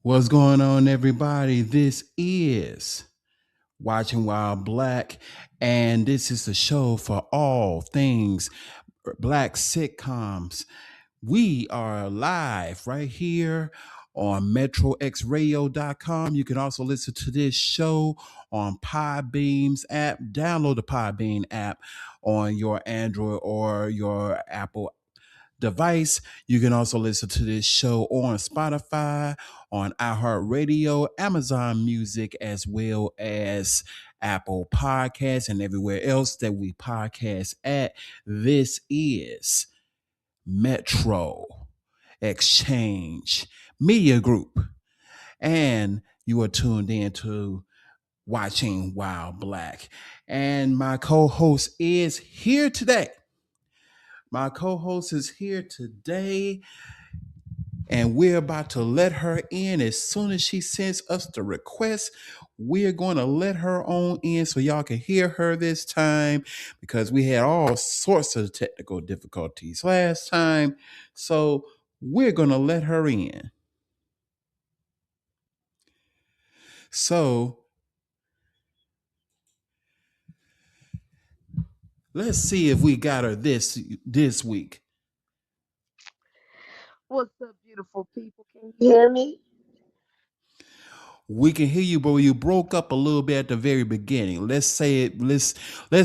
What's going on, everybody? This is Watching While Black, and this is the show for all things black sitcoms. We are live right here on metroxradio.com. You can also listen to this show on Podbeam's app. Download the Podbeam app on your Android or your Apple device. You can also listen to this show on Spotify, on iHeartRadio, Amazon Music, as well as Apple Podcasts and everywhere else that we podcast at. This is Metro Exchange Media Group, and you are tuned in to Watching While Black. And my co-host is here today. My co-host is here today, and we're about to let her in as soon as she sends us the request. We're going to let her on in so y'all can hear her this time, because we had all sorts of technical difficulties last time. So we're going to let her in. So let's see if we got her this week. What's up, beautiful people? Can you hear me? We can hear you, but you broke up a little bit at the very beginning. Let's say it. Let's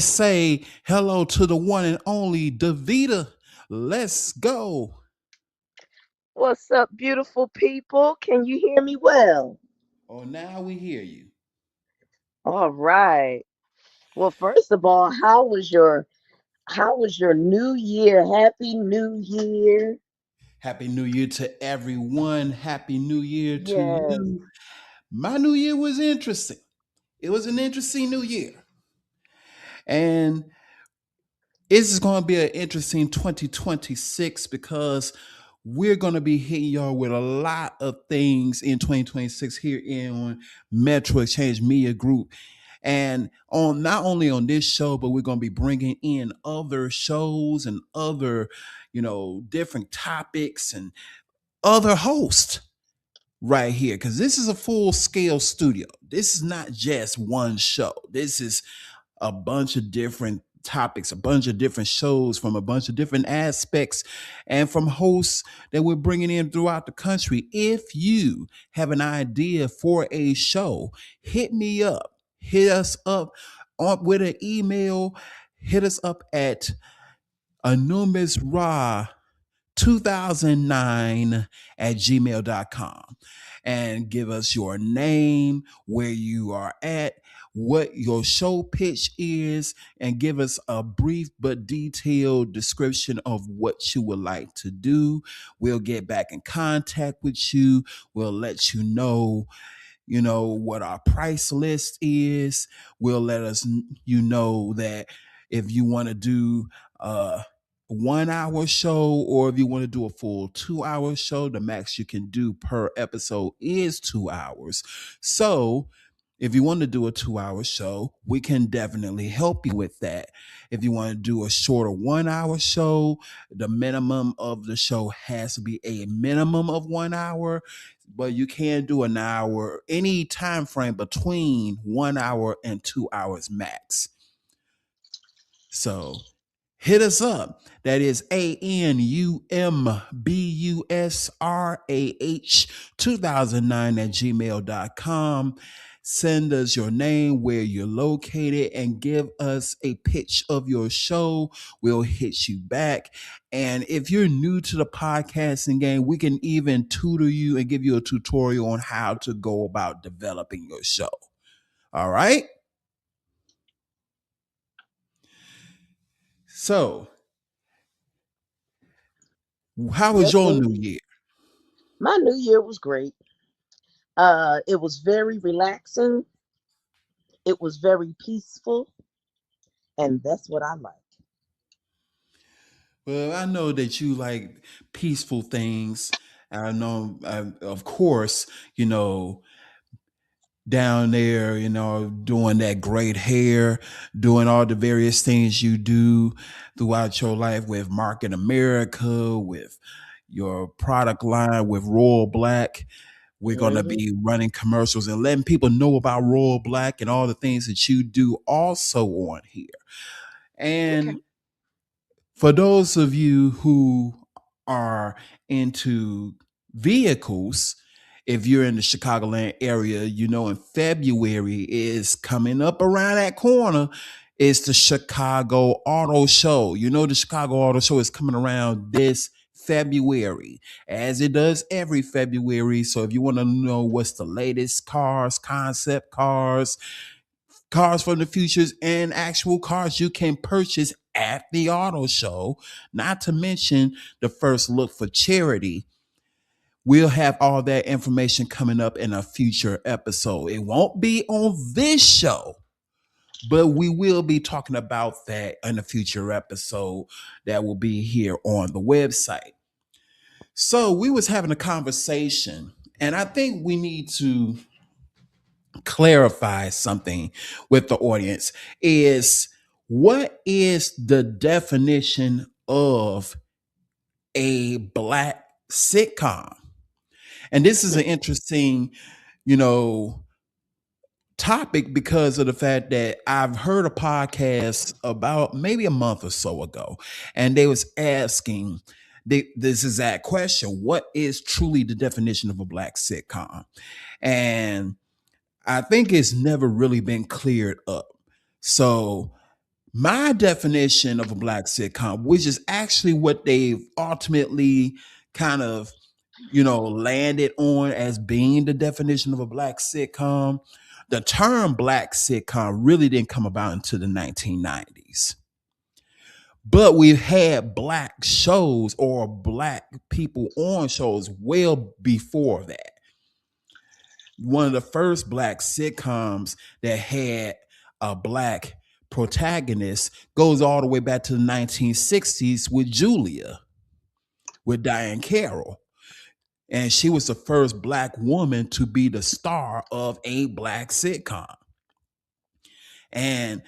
say hello to the one and only Davida. Let's go. What's up, beautiful people? Can you hear me well? Oh, now we hear you. All right. Well, first of all, how was your new year? Happy New Year. Happy New Year to everyone. Happy New Year to Yes. you. My New Year was interesting. It was an interesting New Year, and this is going to be an interesting 2026, because we're going to be hitting y'all with a lot of things in 2026 here on Metro Exchange Media Group. And on not only on this show, but we're going to be bringing in other shows and other, different topics and other hosts right here, because this is a full scale studio. This is not just one show. This is a bunch of different topics, a bunch of different shows from a bunch of different aspects, and from hosts that we're bringing in throughout the country. If you have an idea for a show, hit me up. Hit us up with an email. Hit us up at Anonymous Rah 2009 at gmail.com, and give us your name, where you are at, what your show pitch is, and give us a brief but detailed description of what you would like to do. We'll get back in contact with you. We'll let you know what our price list is. We'll let us you know that if you want to do a 1 hour show, or if you want to do a full 2 hour show, the max you can do per episode is 2 hours. So if you want to do a 2 hour show, we can definitely help you with that. If you want to do a shorter 1 hour show, the minimum of the show has to be a minimum of 1 hour, but you can do an hour, any time frame between 1 hour and 2 hours max. So hit us up. That is ANUMBUSRAH 2009 at gmail.com. Send us your name, where you're located, and give us a pitch of your show. We'll hit you back. And if you're new to the podcasting game, we can even tutor you and give you a tutorial on how to go about developing your show. All right. So, how was Yes, your new indeed. year? My New Year was great. It was very relaxing. It was very peaceful, and that's what I like. Well, I know that you like peaceful things. I know, of course, down there, doing that great hair, doing all the various things you do throughout your life with Market America, with your product line with Royal Black. We're going to Hmm. be running commercials and letting people know about Royal Black and all the things that you do also on here. Okay. And for those of you who are into vehicles, if you're in the Chicagoland area, you know, in February is coming up around that corner. It's the Chicago Auto Show. You know, the Chicago Auto Show is coming around this February, as it does every February. So if you want to know what's the latest cars, concept cars, cars from the futures, and actual cars you can purchase at the auto show, not to mention the first look for charity. We'll have all that information coming up in a future episode. It won't be on this show, but we will be talking about that in a future episode that will be here on the website. So we was having a conversation, and I think we need to clarify something with the audience is what is the definition of a black sitcom? And this is an interesting, you know, topic because of the fact that I've heard a podcast about maybe a month or so ago, and they was asking this exact question: what is truly the definition of a black sitcom? And I think it's never really been cleared up. So, my definition of a black sitcom, which is actually what they've ultimately kind of, you know, landed on as being the definition of a black sitcom, the term black sitcom really didn't come about until the 1990s. But we've had black shows or black people on shows well before that. One of the first black sitcoms that had a black protagonist goes all the way back to the 1960s with Julia, with Diane Carroll. And she was the first black woman to be the star of a black sitcom. And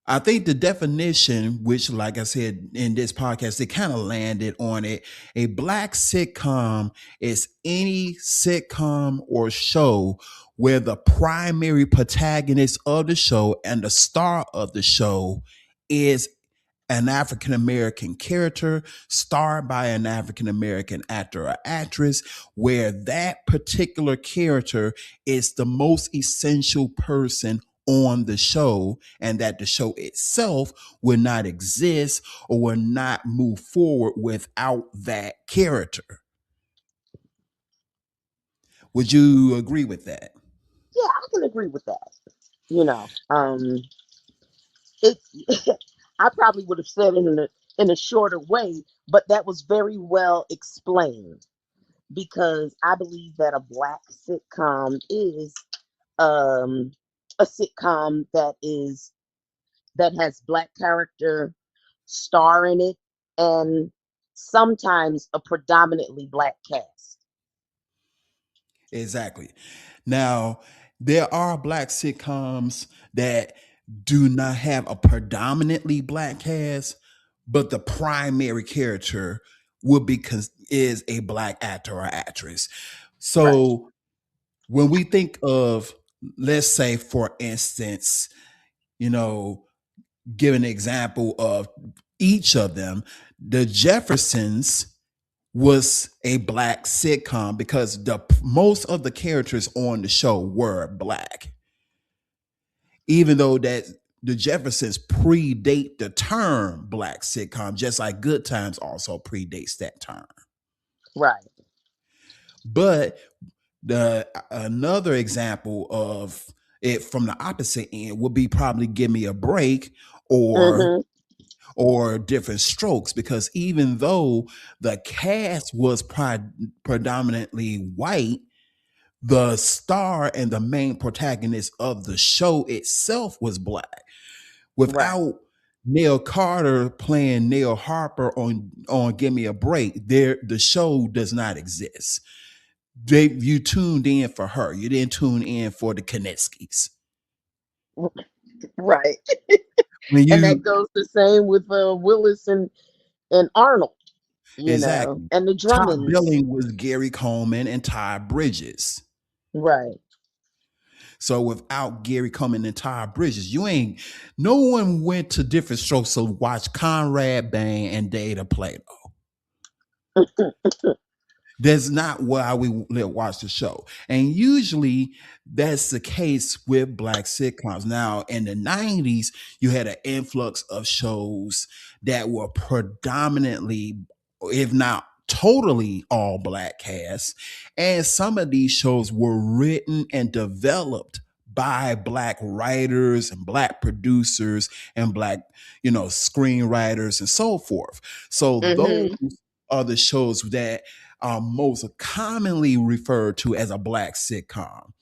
I think the definition, which, like I said in this podcast, they kind of landed on it. A black sitcom is any sitcom or show where the primary protagonist of the show and the star of the show is an African American character starred by an African American actor or actress, where that particular character is the most essential person on the show, and that the show itself will not exist or will not move forward without that character. Would you agree with that? Yeah, I can agree with that. You know, it. I probably would have said it in a shorter way, but that was very well explained because I believe that a black sitcom is um, a sitcom that has black character star in it and sometimes a predominantly black cast. Exactly. Now, there are black sitcoms that do not have a predominantly black cast, but the primary character would be is a black actor or actress. Right. So when we think of, let's say, for instance, you know, give an example of each of them, the Jeffersons was a black sitcom because the most of the characters on the show were black, even though that the Jeffersons predate the term black sitcom, just like Good Times also predates that term. Right. But the another example of it from the opposite end would be probably Give Me a Break or Hmm. Different Strokes, because even though the cast was predominantly white, the star and the main protagonist of the show itself was black. Right. Without Neil Carter playing Neil Harper on Give Me a Break, there the show does not exist. You tuned in for her. You didn't tune in for the Kanetskis. Right. When And that you goes the same with Willis and Arnold. Exactly. and the Top Drummonds. billing was Gary Coleman and Ty Bridges. Right. So without Gary Coleman and Ty Bridges, you ain't. No one went to different strokes to watch Conrad Bain and Data Plato. That's not why we watch the show. And usually that's the case with black sitcoms. Now, in the 90s, you had an influx of shows that were predominantly, if not totally, all black casts. And some of these shows were written and developed by black writers and black producers and black, screenwriters and so forth. So those Hmm. are the shows that are most commonly referred to as a black sitcom.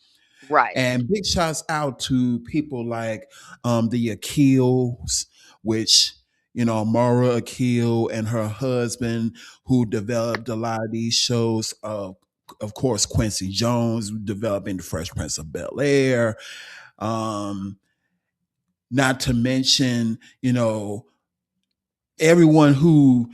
Right. And big shouts out to people like the Akils, which, Mara Akil and her husband, who developed a lot of these shows. Of course, Quincy Jones developing the Fresh Prince of Bel Air. Um, Not to mention, everyone who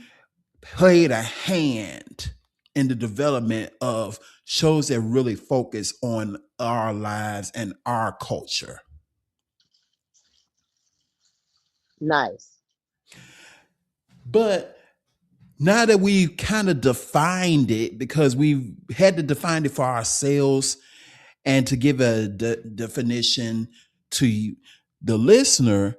played a hand in the development of shows that really focus on our lives and our culture. Nice. But now that we've kind of defined it, because we've had to define it for ourselves and to give a definition to the listener,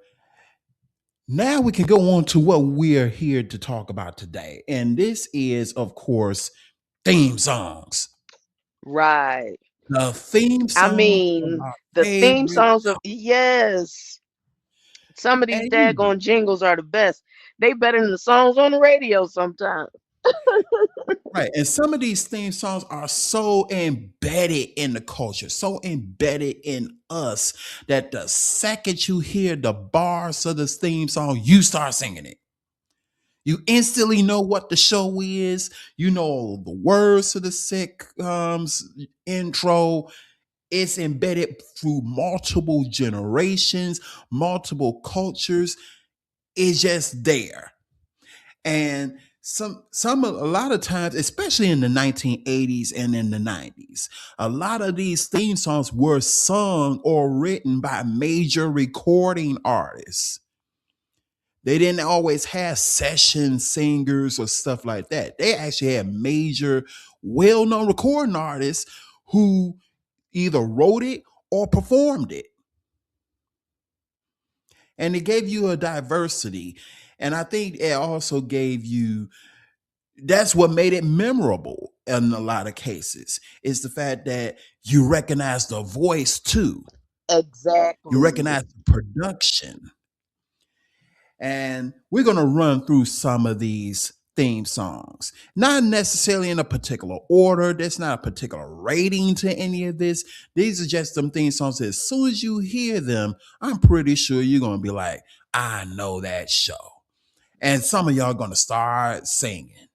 now we can go on to what we're here to talk about today. And this is, of course, theme songs. Right. The theme I songs of mean, our the theme favorite songs of, show. yes. Some of these And you know, daggone jingles are the best. They better than the songs on the radio sometimes. right. And some of these theme songs are so embedded in the culture, so embedded in us that the second you hear the bars of this theme song, you start singing it. You instantly know what the show is. You know the words to the sitcoms intro. It's embedded through multiple generations, multiple cultures. It's just there. And a lot of times, especially in the 1980s and in the 90s, a lot of these theme songs were sung or written by major recording artists. They didn't always have session singers or stuff like that. They actually had major, well-known recording artists who either wrote it or performed it. And it gave you a diversity. And I think it also gave you, that's what made it memorable in a lot of cases, is the fact that you recognize the voice too. You Exactly. recognize the production. And we're going to run through some of these theme songs, not necessarily in a particular order. There's not a particular rating to any of this. These are just some theme songs that as soon as you hear them, I'm pretty sure you're going to be like, I know that show. And some of y'all are going to start singing.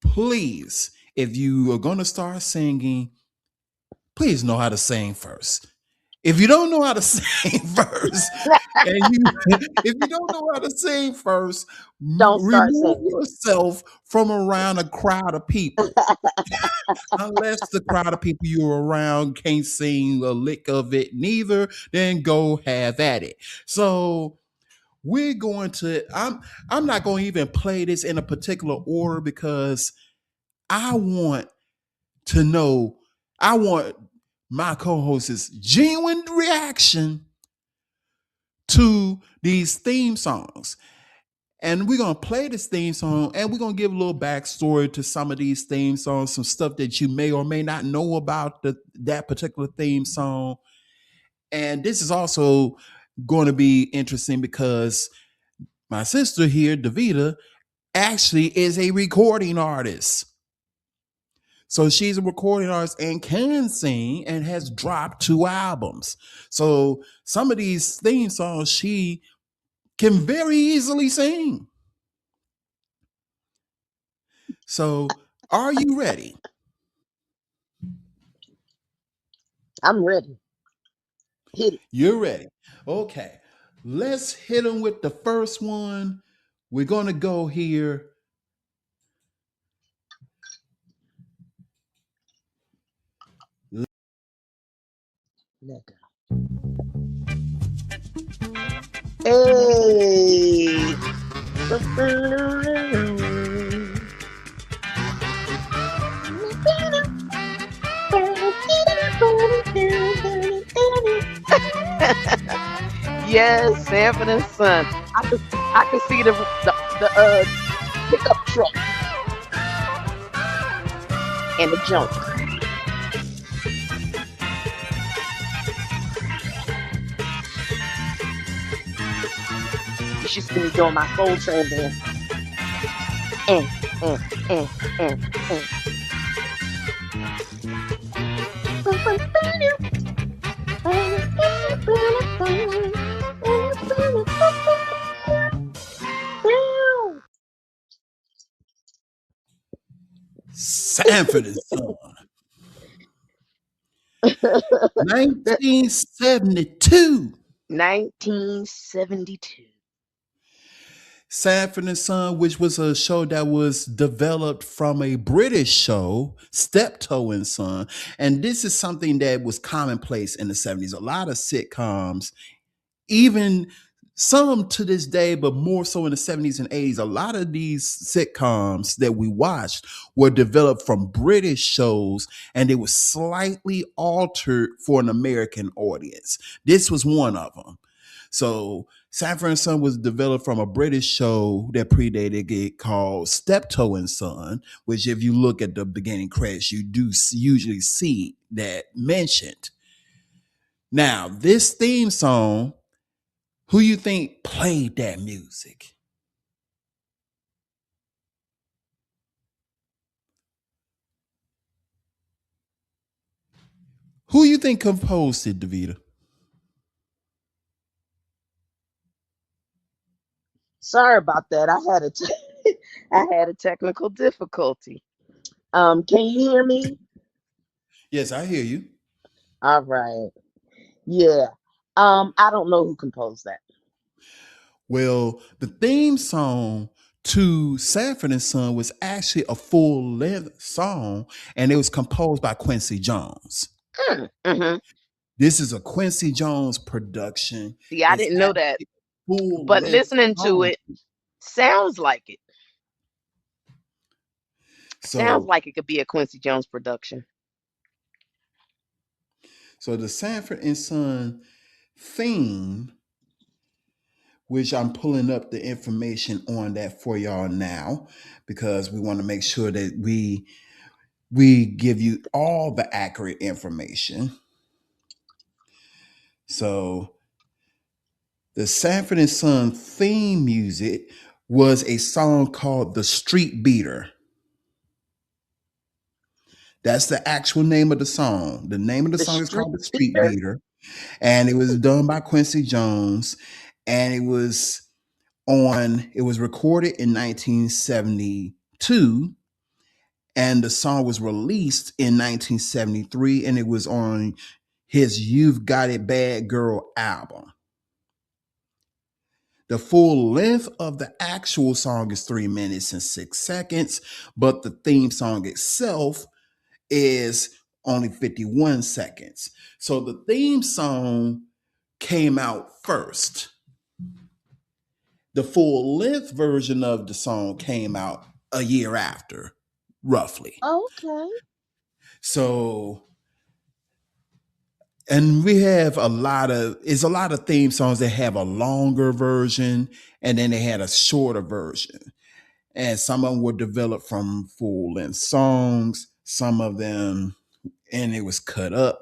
Please, if you are going to start singing, please know how to sing first. If you don't know how to sing first, and you if you don't know how to sing first, Don't start remove singing. yourself from around a crowd of people. Unless the crowd of people you're around can't sing a lick of it neither, then go have at it. So we're going to I'm not going to even play this in a particular order because I want to know, I want my co-host's genuine reaction to these theme songs. And we're gonna play this theme song and we're gonna give a little backstory to some of these theme songs, some stuff that you may or may not know about that particular theme song. And this is also going to be interesting because my sister here, Davida, actually is a recording artist. So she's a recording artist and can sing and has dropped 2 albums. So some of these theme songs she can very easily sing. So are you ready? I'm ready. Hit it. You're ready. Okay. Let's hit them with the first one. We're going to go here. Nigga. Hey. Yes, Sanford and Son. I could I could see the pickup truck and the junk. You should see me doing my Soul Train dance. Eh, eh, eh, eh, eh. Sanford and Son, 1972. 1972. Sanford and Son, which was a show that was developed from a British show, Steptoe and Son. And this is something that was commonplace in the 70s. A lot of sitcoms, even some to this day, but more so in the 70s and 80s, a lot of these sitcoms that we watched were developed from British shows and they were slightly altered for an American audience. This was one of them. So Sanford and Son was developed from a British show that predated it called Steptoe and Son, which if you look at the beginning credits, you do usually see that mentioned. Now, this theme song, who you think played that music? Who you think composed it, Davida? Sorry about that. I had a technical difficulty. Can you hear me? Yes, I hear you. All right. Yeah. I don't know who composed that. Well, the theme song to Sanford and Son was actually a full length song, and it was composed by Quincy Jones. Mm-hmm. This is a Quincy Jones production. See, I It's didn't know that, actually a full but length listening to song. it sounds like it. Sounds So, like it could be a Quincy Jones production. so the Sanford and Son theme, which I'm pulling up the information on that for y'all now, because we want to make sure that we give you all the accurate information. So the Sanford and Son theme music was a song called The Street Beater. That's the actual name of the song. The name of the The song is Street called The Street Beater. Beater. And it was done by Quincy Jones. And it was recorded in 1972. And the song was released in 1973. And it was on his You've Got It Bad Girl album. The full length of the actual song is 3 minutes and 6 seconds, but the theme song itself is only 51 seconds. So the theme song came out first. The full length version of the song came out a year after, roughly. Okay. So, and we have a lot of theme songs that have a longer version and then they had a shorter version. And some of them were developed from full length songs, some of them, and it was cut up.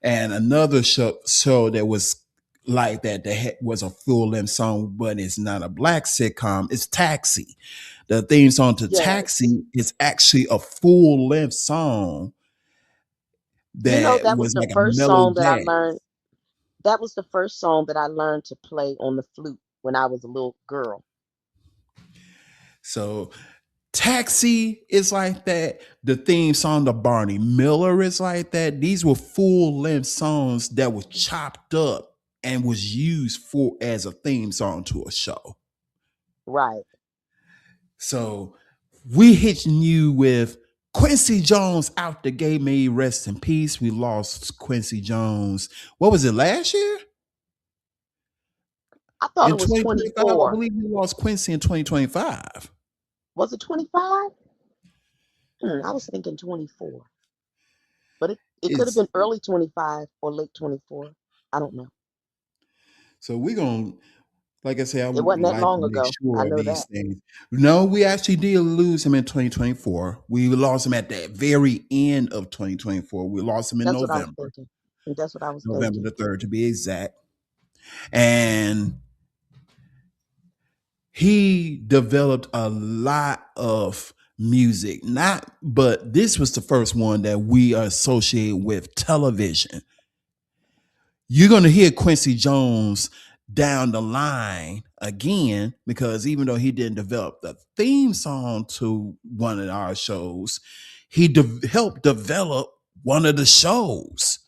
And another show that was like that was a full length song, but it's not a black sitcom. It's Taxi. The theme song to Yes. Taxi is actually a full length song You know, that that was was the like a first mellow song that I jazz. learned. That was the first song that I learned to play on the flute when I was a little girl. So Taxi is like that. The theme song to Barney Miller is like that. These were full length songs that were chopped up and was used for as a theme song to a show. Right. So we hitting you with Quincy Jones out the gate, may he rest in peace. We lost Quincy Jones. What was it, last year? I thought In it was 2025, I 24. believe we lost Quincy in 2025. Was it 25? I was thinking 24, but it could have It's been early 25 or late 24. I don't know. so we're gonna, like I said, I It would wasn't that like to long make ago. I sure of know these that. things. No, we actually did lose him in 2024. We lost him at the very end of 2024. We lost him in That's what I was November, thinking. And that's what I was November thinking. the 3rd to be exact. And he developed a lot of music, not, but this was the first one that we associate with television. You're going to hear Quincy Jones down the line again, because even though he didn't develop the theme song to one of our shows, he helped develop one of the shows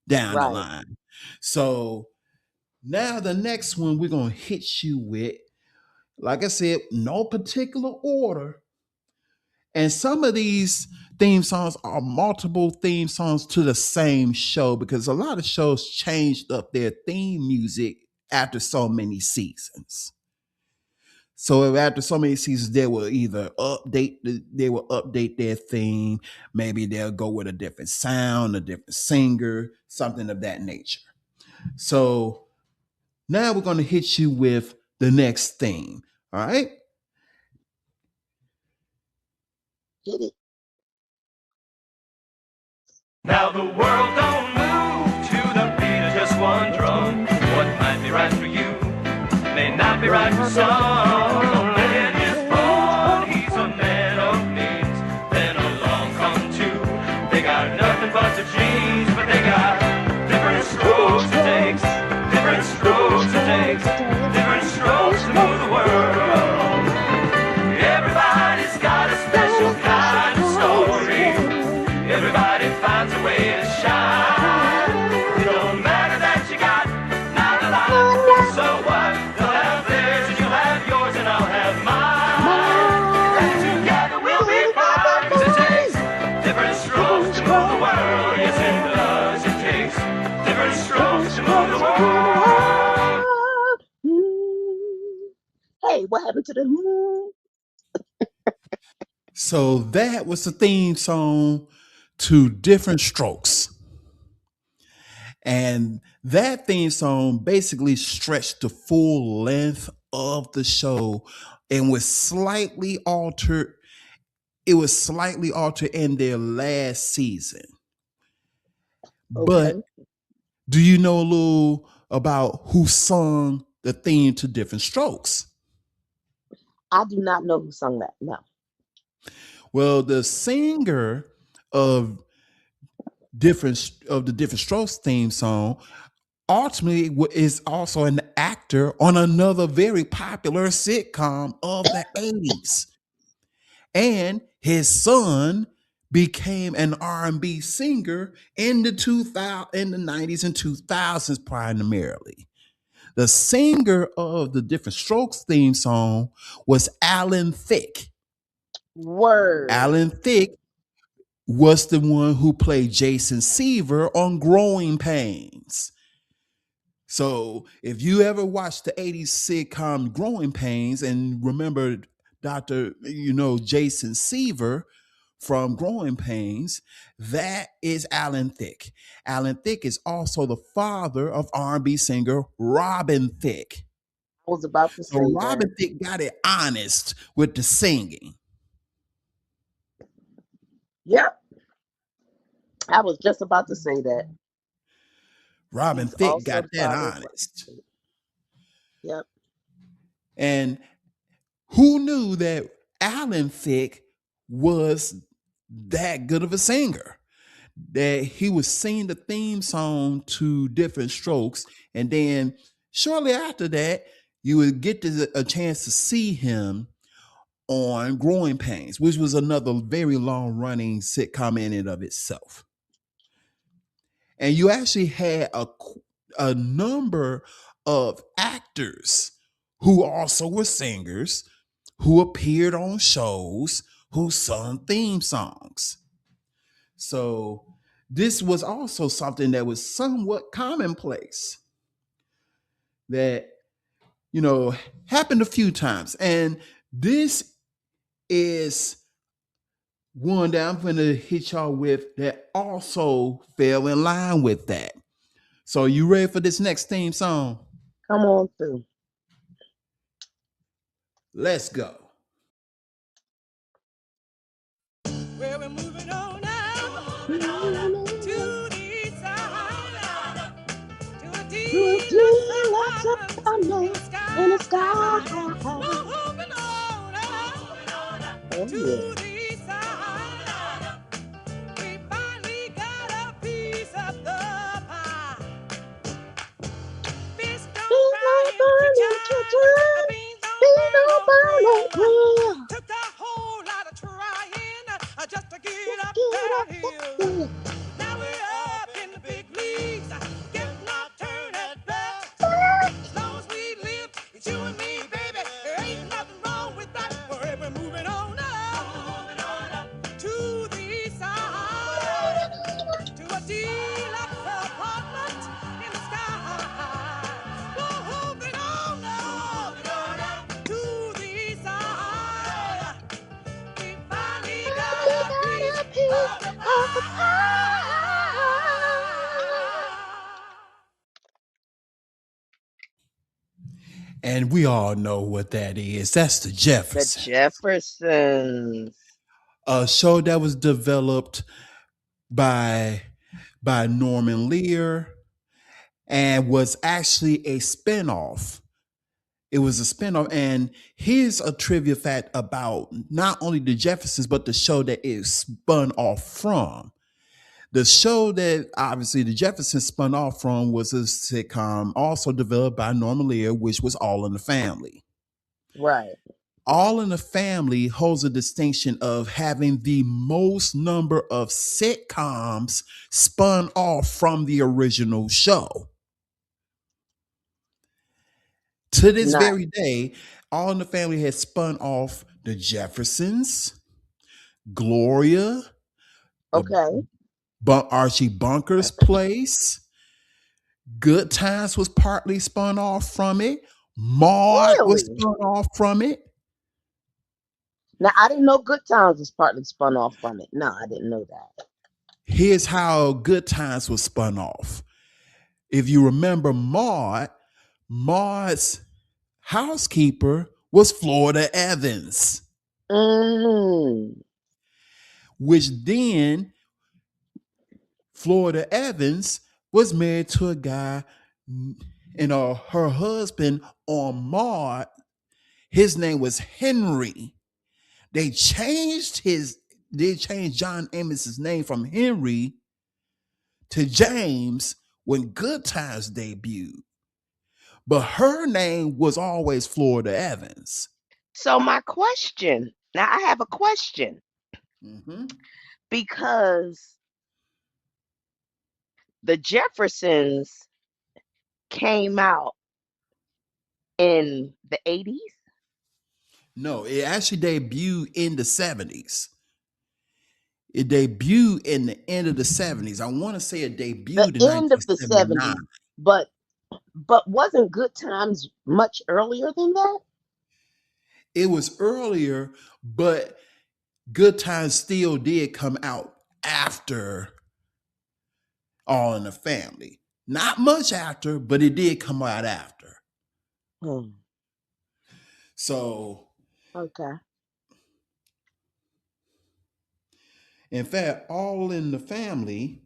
down the Right. line. So now the next one we're going to hit you with, like I said, no particular order. And some of these theme songs are multiple theme songs to the same show, because a lot of shows changed up their theme music after so many seasons. So after so many seasons, they will update their theme. Maybe they'll go with a different sound, a different singer, something of that nature. So now we're going to hit you with the next theme. All right. Hit it. Now the world don't move to the beat of just one drum. What might be right for you may not be right for some. A man is born, he's a man of means. Then along come two. They got nothing but the genes, but they got different strokes it takes, different strokes it takes, different strokes to move the world. Everybody's got a special kind of story. Everybody finds a way to shine. It don't matter that you got not a lot. So what? They'll have theirs and you'll have yours and I'll have mine. And together we'll be fine. 'Cause it takes different strokes to move the world. Yes, it does. It takes different strokes to move the world. Hey, what happened to the So that was the theme song to Different Strokes. And that theme song basically stretched the full length of the show and was slightly altered. It was slightly altered in their last season. But Okay. do you know a little about who sung the theme to Different Strokes? I do not know who sung that. No. Well, the singer of the Different Strokes theme song ultimately is also an actor on another very popular sitcom of the 80s. And his son became an R&B singer in the 90s and 2000s primarily. The singer of the Different Strokes theme song was Alan Thicke. Word. Alan Thicke was the one who played Jason Seaver on Growing Pains. So if you ever watched the 80s sitcom Growing Pains and remember Jason Seaver from Growing Pains, that is Alan Thicke. Alan Thicke is also the father of R&B singer Robin Thicke. I was about to So say that. Robin Thicke got it honest with the singing. Yep. I was just about to say that. Robin He's Thicke also got the that father of honest. Robin. Yep. And who knew that Alan Thicke was that good of a singer? That he was singing the theme song to Different Strokes, and then shortly after that, you would get a chance to see him on Growing Pains, which was another very long running sitcom in and of itself. And you actually had a number of actors who also were singers who appeared on shows who sung theme songs. So this was also something that was somewhat commonplace that, you know, happened a few times. And this is one that I'm going to hit y'all with that also fell in line with that. So you ready for this next theme song? Come on through. Let's go. Well, we're moving on now to the side, to a To a deluxe deluxe apartment in apartment the in the sky. sky. We're moving on Oh yeah. to the side. We finally got a piece of the pie. Fish don't Beans fry don't in burn in kitchen, kitchen. beans don't Beans burn don't on burn on grill. grill. Took a whole lot of trying just to get Just up get that up hill. there. Now we're up in the big leagues, getting our turn at bat. As long as we live, it's you and me, baby. There ain't nothing wrong with that. We're moving on up to the east side, to a deluxe apartment in the sky. We're moving on up to the east side. We finally got Finally a got piece a piece of the of the pie. pie. And we all know what that is. That's the The Jefferson, Jeffersons. a show that was developed by Norman Lear and was actually a spinoff. It was a spinoff. And here's a trivia fact about not only the Jeffersons, but the show that it spun off from. The show that obviously the Jeffersons spun off from was a sitcom also developed by Norman Lear, which was All in the Family. Right. All in the Family holds a distinction of having the most number of sitcoms spun off from the original show. To this Nice. very day, All in the Family has spun off the Jeffersons, Gloria, the Okay. Archie Bunker's Place. Good Times was partly spun off from it. Maud was Really? spun off from it. Now I didn't know Good Times was partly spun off from it. No, I didn't know that. Here's how Good Times was spun off. If you remember Maud's housekeeper was Florida Evans, Mm. which then Florida Evans was married to a guy, her husband on Maud, his name was Henry. They changed John Amos's name from Henry to James when Good Times debuted. But her name was always Florida Evans. So my question. Now I have a question Mm-hmm. because the Jeffersons came out in the 80s. No, it actually debuted in the 70s. It debuted in the end of the 70s. I want to say it The debuted in end of the 1979. 70s, but wasn't Good Times much earlier than that? It was earlier, but Good Times still did come out after All in the Family. Not much after, but it did come out after. Hmm. So, Okay. in fact, All in the Family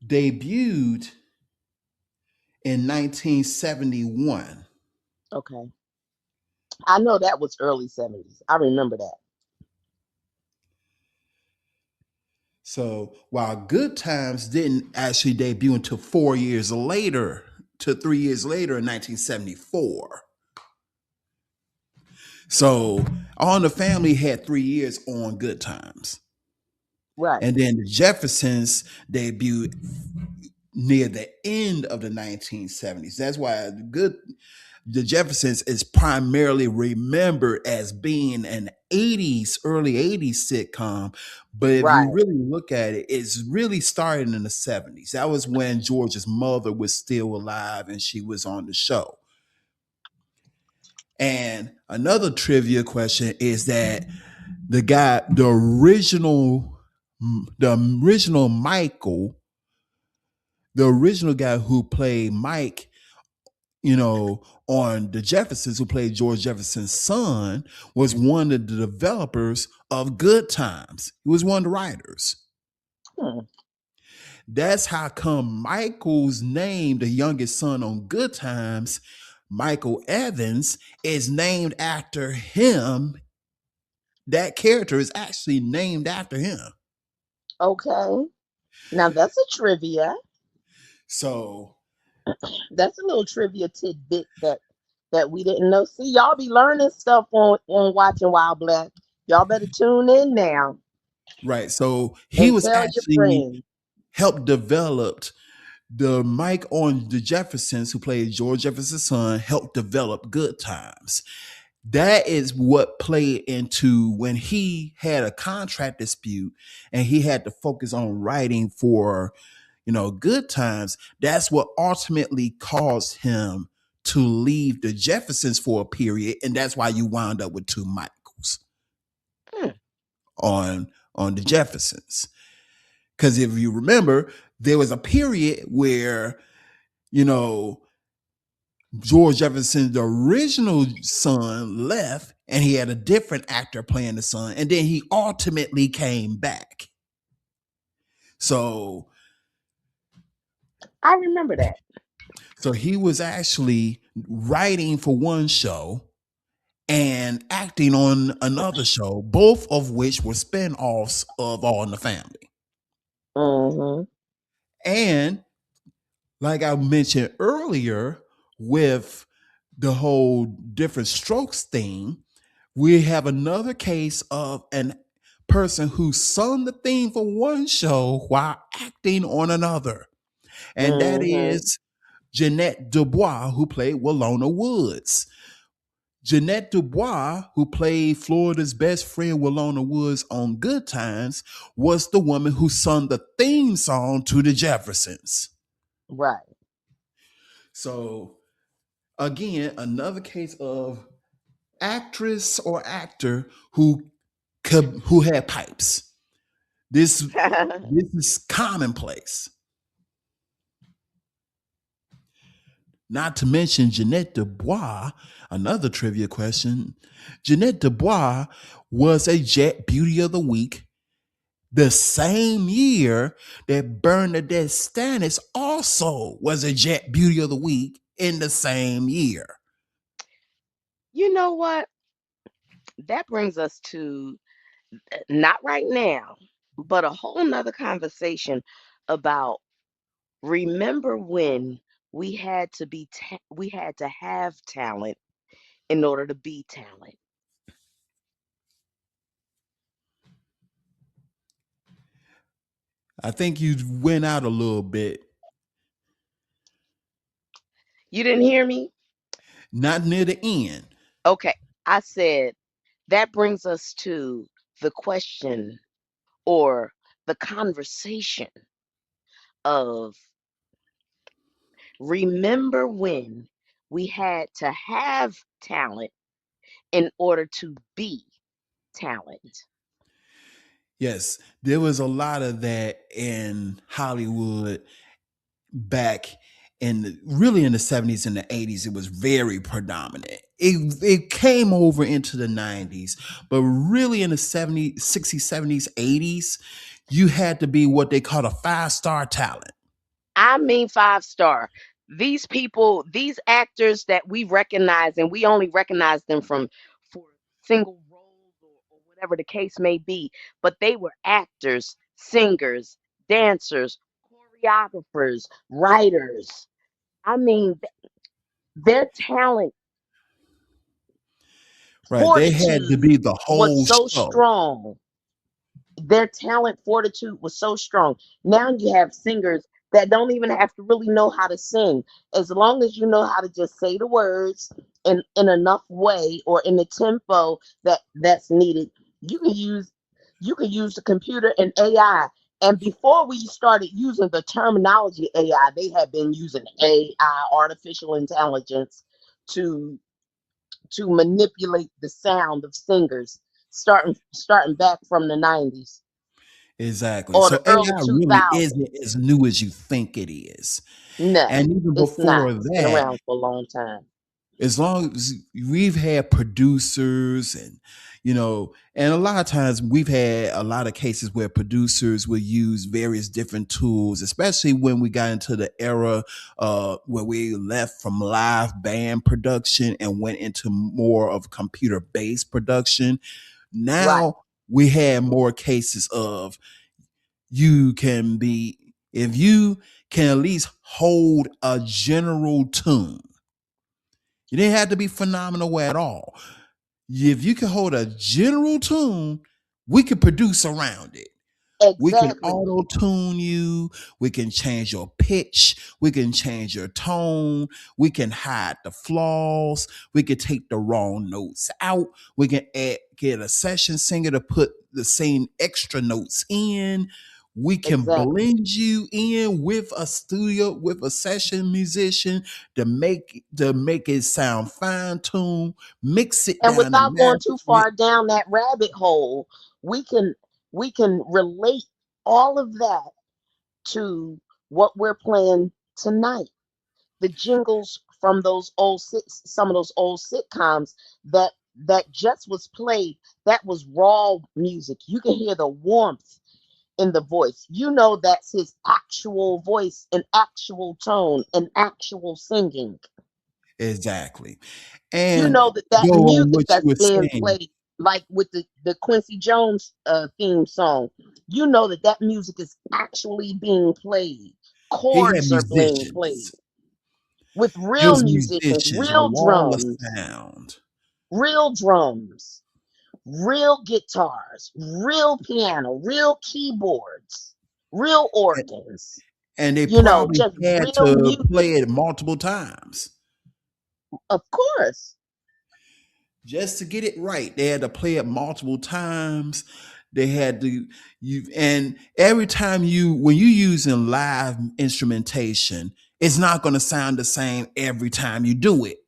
debuted in 1971. Okay. I know that was early 70s. I remember that. So while Good Times didn't actually debut until 4 years later, to 3 years later in 1974. So All in the Family had 3 years on Good Times. Right. And then the Jeffersons debuted near the end of the 1970s. That's why the Jeffersons is primarily remembered as being an 80s, early 80s sitcom. But if you Right. really look at it, it's really started in the 70s. That was when George's mother was still alive and she was on the show. And another trivia question is that the guy, the original Michael, the original guy who played Mike, on the Jeffersons, who played George Jefferson's son, was one of the developers of Good Times. He was one of the writers. Hmm. That's how come Michael's name, the youngest son on Good Times, Michael Evans, is named after him. That character is actually named after him. Okay. Now that's a trivia. So, That's a little trivia tidbit that we didn't know. See, y'all be learning stuff on Watching Wild Black. Y'all better tune in now right. So he and was tell your actually friends. helped developed the Mike on the Jeffersons, who played George Jefferson's son, helped develop Good Times. That is what played into when he had a contract dispute and he had to focus on writing for, Good Times. That's what ultimately caused him to leave the Jeffersons for a period, and that's why you wound up with two Michaels Hmm. on the Jeffersons. Because if you remember, there was a period where, you know, George Jefferson, the original son, left and he had a different actor playing the son, and then he ultimately came back. So, I remember that. so he was actually writing for one show and acting on another show, both of which were spin-offs of All in the Family. Hmm. And like I mentioned earlier, with the whole different strokes thing, we have another case of an person who sung the theme for one show while acting on another. And that Hmm. is Jeanette Dubois, who played Walona Woods. Jeanette Dubois, who played Florida's best friend Walona Woods on Good Times, was the woman who sung the theme song to the Jeffersons. Right. So, again, another case of actress or actor who had pipes. This is commonplace. Not to mention Jeanette Dubois, another trivia question. Jeanette Dubois was a Jet Beauty of the Week the same year that Bernadette Stannis also was a Jet Beauty of the Week in the same year. You know what? That brings us to not right now, but a whole nother conversation about remember when we had to have talent in order to be talent. I think you went out a little bit, You didn't hear me? not near the end. Okay. I said that brings us to the question or the conversation of remember when we had to have talent in order to be talent. Yes, there was a lot of that in Hollywood back really in the 70s and the 80s. It was very predominant. It came over into the 90s, but really in the 70s, 60s, 70s, 80s, you had to be what they call a five-star talent. I mean, five-star. These people, these actors that we recognize, and we only recognize them from for single roles or whatever the case may be, but they were actors, singers, dancers, choreographers, writers. I mean, their talent, Right. They had to fortitude be the was whole so show. strong. Their talent, fortitude was so strong. Now you have singers. that don't even have to really know how to sing. As long as you know how to just say the words in enough way or in the tempo that's needed, you can use the computer and AI. And before we started using the terminology AI, they had been using AI, artificial intelligence, to manipulate the sound of singers, starting back from the 90s Exactly. or So the early AI really 2000s. isn't as new as you think it is. No, And even it's not. before It's been that, around for a long time. as long as we've had producers and and a lot of times we've had a lot of cases where producers will use various different tools, especially when we got into the era where we left from live band production and went into more of computer based production. Right. Now we had more cases of you can be if you can at least hold a general tune. You didn't have to be phenomenal at all. If you can hold a general tune, we can produce around it. We can Exactly. auto tune you. We can change your pitch. We can change your tone. We can hide the flaws. We can take the wrong notes out. We can get a session singer to put the same extra notes in. We can Exactly. blend you in with a studio, with a session musician to make it sound fine tuned. Mix it And down to without going too master it. far down that rabbit hole, we can relate all of that to what we're playing tonight. The jingles from some of those old sitcoms that just was played, that was raw music. You can hear the warmth in the voice. You know that's his actual voice, an actual tone, an actual singing. Exactly. You And know that go on music what you that's were being saying. played, like with the Quincy Jones theme song. You know that music is actually being played. He had Chords are being played musicians. with It real was musicians, musicians, a wall of sound. real drums, real guitars, real piano, real keyboards, real And organs. and they You know, probably just had real to music. play it multiple times Of course. just to get it right. They had to play it multiple times. They had to and every time when you using live instrumentation, it's not going to sound the same every time you do it.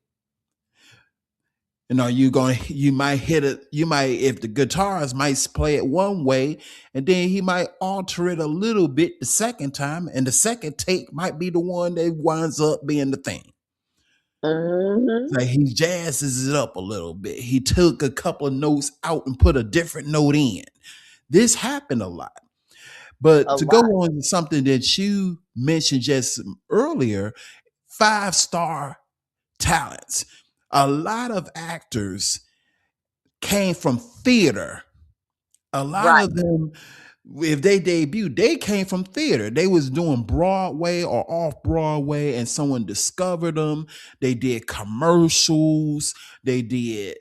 You might hit it, you might, if the guitarist might play it one way, and then he might alter it a little bit the second time, and the second take might be the one that winds up being the thing. Hmm. Like he jazzes it up a little bit. He took a couple of notes out and put a different note in. This happened a lot. But A to go lot. on to something that you mentioned just earlier, 5-star talents. A lot of actors came from theater. A lot Right. of them, if they debuted, they came from theater. They was doing Broadway or off Broadway, and someone discovered them. They did commercials. They did,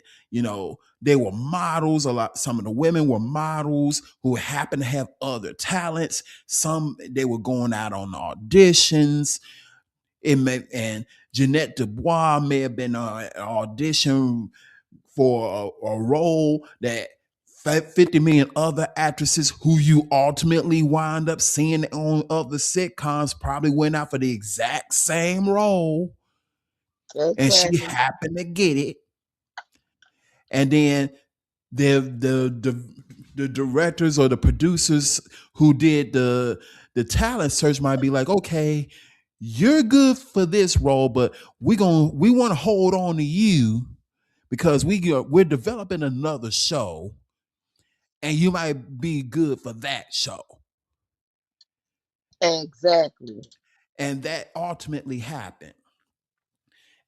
they were models. Some of the women were models who happened to have other talents. Some they were going out on auditions. And Jeanette Dubois may have been an audition for a role that 50 million other actresses who you ultimately wind up seeing on other sitcoms probably went out for the exact same role, and she Exactly. happened to get it. And then the directors or the producers who did the talent search might be like, okay, you're good for this role, but we want to hold on to you because we're developing another show, and you might be good for that show. Exactly. And that ultimately happened.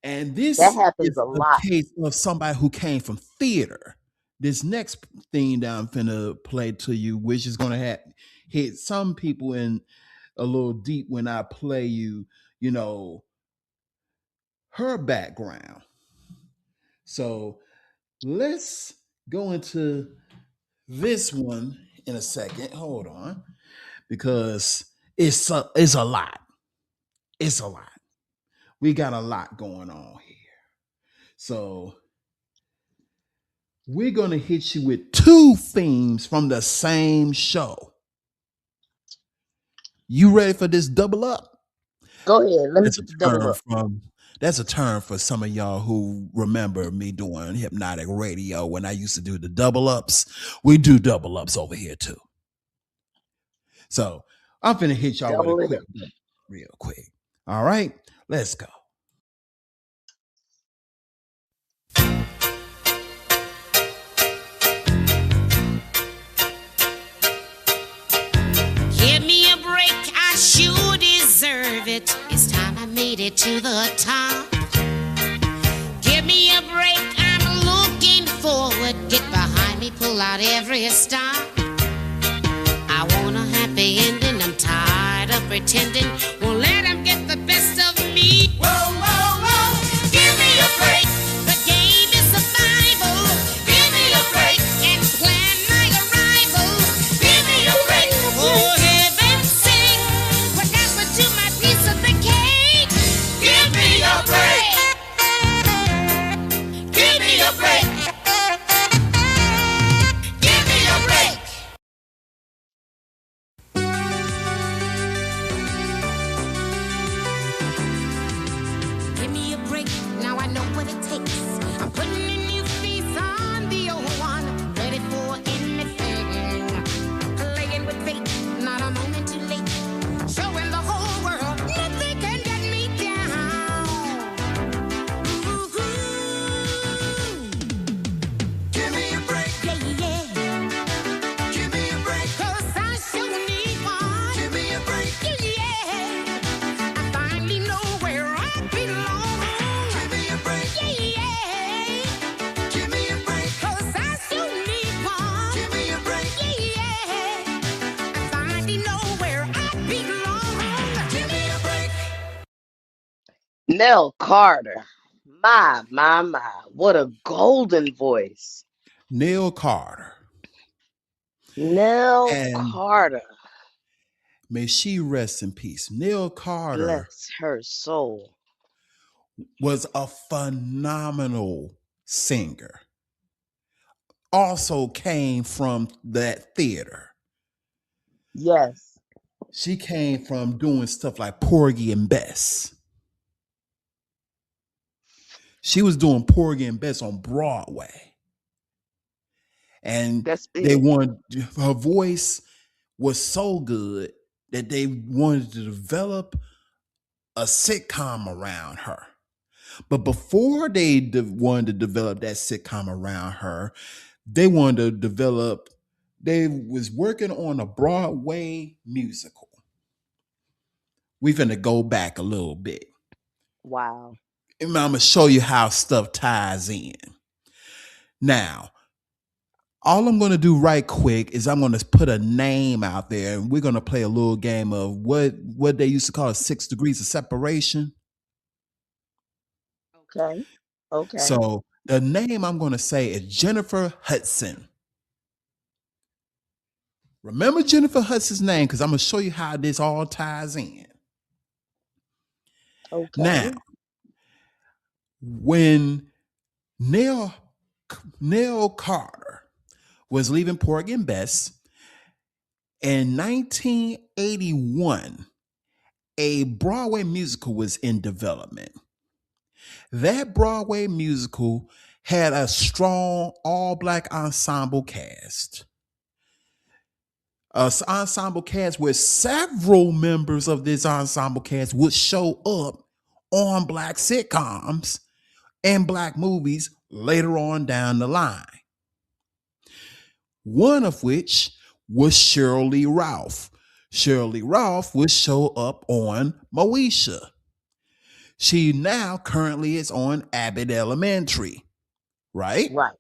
And That this happens is a a lot. case of somebody who came from theater. This next thing that I'm finna play to you, which is gonna hit some people in a little deep when I play you, you know, her background. So let's go into this one in a second. Hold on. Because it's a lot. It's a lot. We got a lot going on here. So we're gonna hit you with two themes from the same show. You ready for this double up? Go ahead. Let me That's a get the double term up. from that's a term for some of y'all who remember me doing hypnotic radio when I used to do the double ups. We do double ups over here too. So I'm finna hit y'all with a Double it quick, up. real quick. All right, let's go. Give me a break, I sure deserve it. It's time I made it to the top. Give me a break, I'm looking forward. Get behind me, pull out every stop. I want a happy ending, I'm tired of pretending. Won't let them get the best of me. Whoa, whoa, whoa, give me a break. The game is survival. Give me a break and plan my arrival. Give me a break. For heaven's sake, what happened to my piece of the cake? Give me a break. Give me a break. Give me a break. Give me a break, now I know what it takes. I'm putting a new face on the old one, ready for anything. Playing with fate, not a moment too late. Showing the whole world nothing can get me down. Ooh, Give me a break, yeah, yeah. give me a break, 'Cause I sure need one. give me a break, Yeah, I finally know where I belong. give me a break, Yeah, give me a break, 'cause I sure need one. give me a break, Yeah, I finally know where I belong. give me a break. Nell Carter. My. What a golden voice. Neil Carter, Nell and Carter. may she rest in peace. Neil Carter Bless her soul. was a phenomenal singer. Also came from that theater. Yes. She came from doing stuff like Porgy and Bess. She was doing Porgy and Bess on Broadway. And That's they big. wanted her voice was so good that they wanted to develop a sitcom around her. But before they wanted to develop that sitcom around her, they wanted to develop. They was working on a Broadway musical. We finna go back a little bit. Wow. And I'm gonna show you how stuff ties in. Now, all I'm gonna do right quick is I'm gonna put a name out there, and we're gonna play a little game of what they used to call 6 degrees of separation. Okay. Okay. So the name I'm gonna say is Jennifer Hudson. Remember Jennifer Hudson's name because I'm gonna show you how this all ties in. Now, Okay. when Neil Carter was leaving Porgy and Bess in 1981, a Broadway musical was in development. That Broadway musical had a strong all-black ensemble cast. Ensemble cast where several members of this ensemble cast would show up on black sitcoms and black movies later on down the line. One of which was Shirley Ralph. Shirley Ralph would show up on Moesha. She now currently is on Abbott Elementary, right? Right.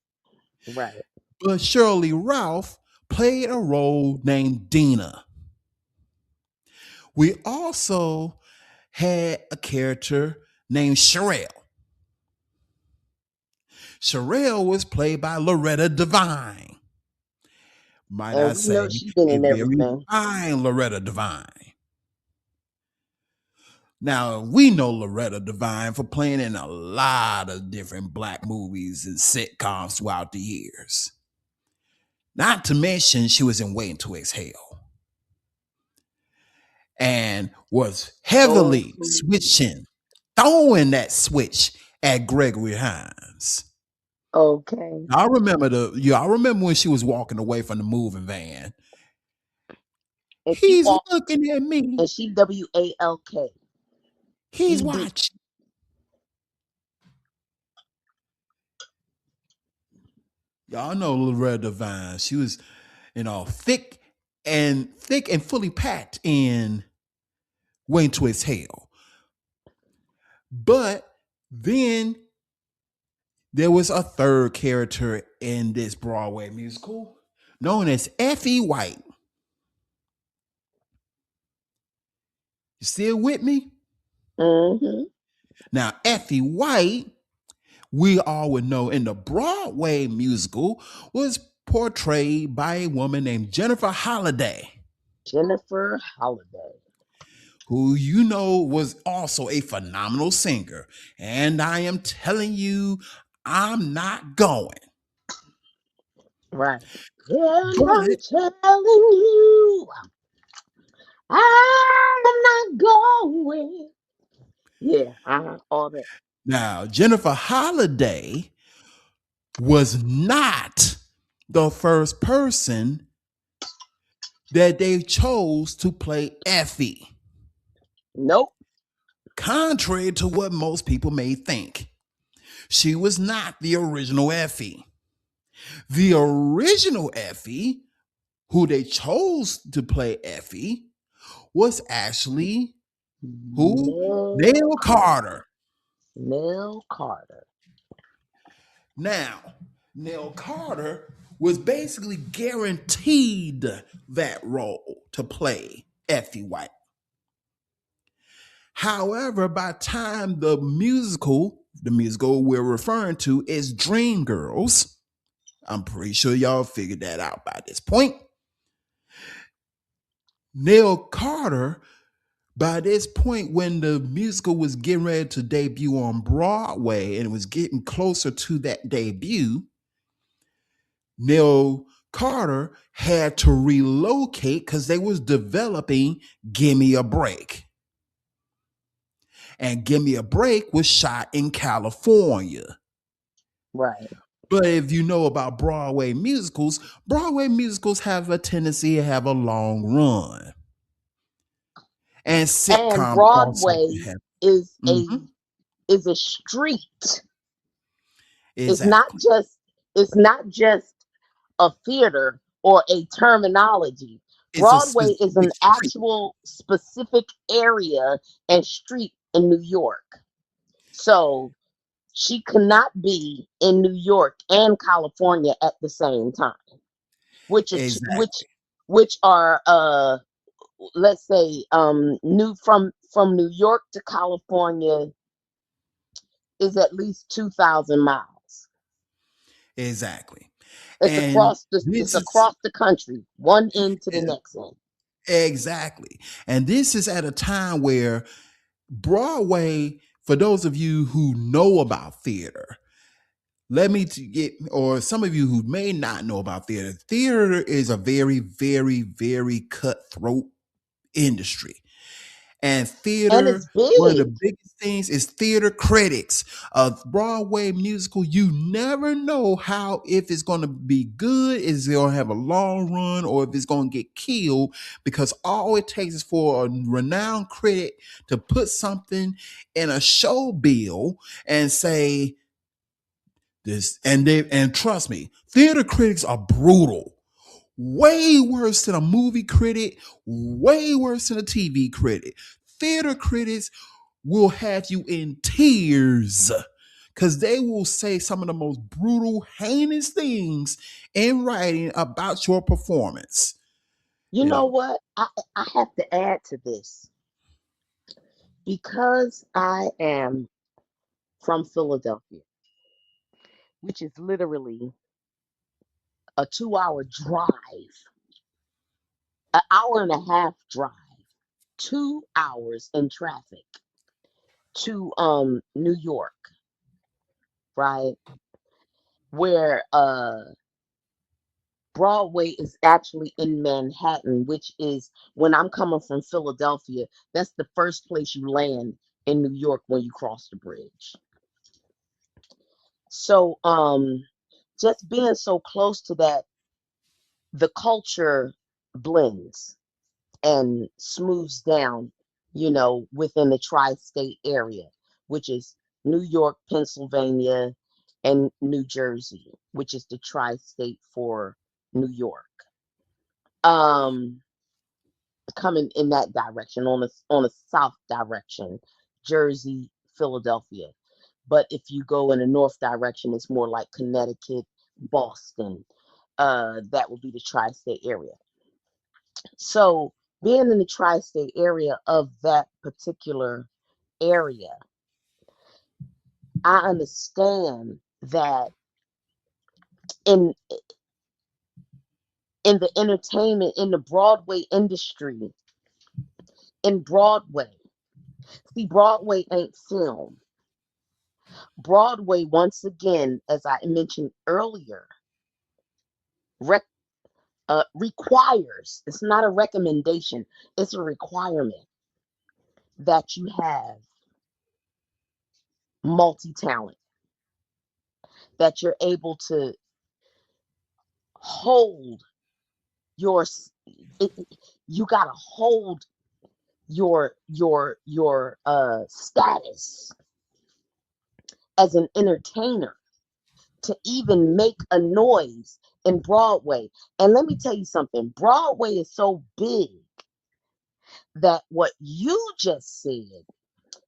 Right. But Shirley Ralph played a role named Dina. We also had a character named Sherelle. Sherelle was played by Loretta Devine. Might I And we know say, she's been a in very everything. fine Loretta Devine. Now, we know Loretta Devine for playing in a lot of different black movies and sitcoms throughout the years. Not to mention, she was in Waiting to Exhale and was heavily Okay. switching, throwing that switch at Gregory Hines. Okay. Y'all remember when she was walking away from the moving van. And she He's walked, looking at me. and she WALK. He's ED. watching. Y'all know Loretta Devine. She was, thick and fully packed in Waiting to Exhale. But then there was a third character in this Broadway musical known as Effie White. You still with me? Mm-hmm. Now, Effie White, we all would know in the Broadway musical, was portrayed by a woman named Jennifer Holliday, Jennifer Holliday. who you know was also a phenomenal singer. And I am telling you, I'm not going. Right. And I'm But telling you, I'm not going. Yeah, all that. now, Jennifer Holliday was not the first person that they chose to play Effie, Nope. contrary to what most people may think. She was not the original Effie. The original Effie, who they chose to play Effie, was actually who? Mel Neil Carter. Carter. Mel Carter. Now, Neil Carter was basically guaranteed that role to play Effie White. However, by time the musical we're referring to is Dreamgirls, I'm pretty sure y'all figured that out by this point. Neil Carter, by this point, when the musical was getting ready to debut on Broadway and it was getting closer to that debut, Neil Carter had to relocate because they was developing Gimme a Break. And Gimme a Break was shot in California. Right. But if you know about Broadway musicals have a tendency to have a long run. And And sitcoms also Broadway have. is Mhm, a street. It's not exactly. just it's not just a theater or a terminology. It's a Broadway is specific an street. actual specific area and street in New York. So she could not be in New York and California at the same time, which are Exactly. which are let's say new from New York to California is at least 2,000 miles. Exactly. It's And across the it's this is across the country, one end to the next end. exactly. And this is at a time where Broadway, for those of you who know about theater, let me to get, or some of you who may not know about theater is a very, very, very cutthroat industry. And And theater, it's one of the big. biggest things is theater critics. A Broadway musical, you never know how, if it's going to be good, is it going to have a long run, or if it's going to get killed, because all it takes is for a renowned critic to put something in a show bill and say this, and trust me, theater critics are brutal. Way worse than a movie critic, way worse than a TV critic. Theater critics will have you in tears because they will say some of the most brutal, heinous things in writing about your performance. You You know know, what? I have to add to this because I am from Philadelphia, which is literally a 2 hour drive, an hour and a half drive, 2 hours in traffic. to New York, right? Where Broadway is actually in Manhattan, which is when I'm coming from Philadelphia, that's the first place you land in New York when you cross the bridge. So just being so close to that, the culture blends and smooths down, within the tri-state area, which is New York, Pennsylvania, and New Jersey, which is the tri-state for New York. Um, Coming in that direction on a south direction, Jersey, Philadelphia. But if you go in a north direction, it's more like Connecticut, Boston. That would be the tri-state area. So being in the tri-state area of that particular area, I understand that in the entertainment, in the Broadway industry, in Broadway, see, Broadway ain't film. Broadway, once again, as I mentioned earlier, rec- requires, it's not a recommendation, it's a requirement that you have multi talent, that you're able to hold your, you got to hold your status as an entertainer to even make a noise in Broadway. And let me tell you something, Broadway is so big that what you just said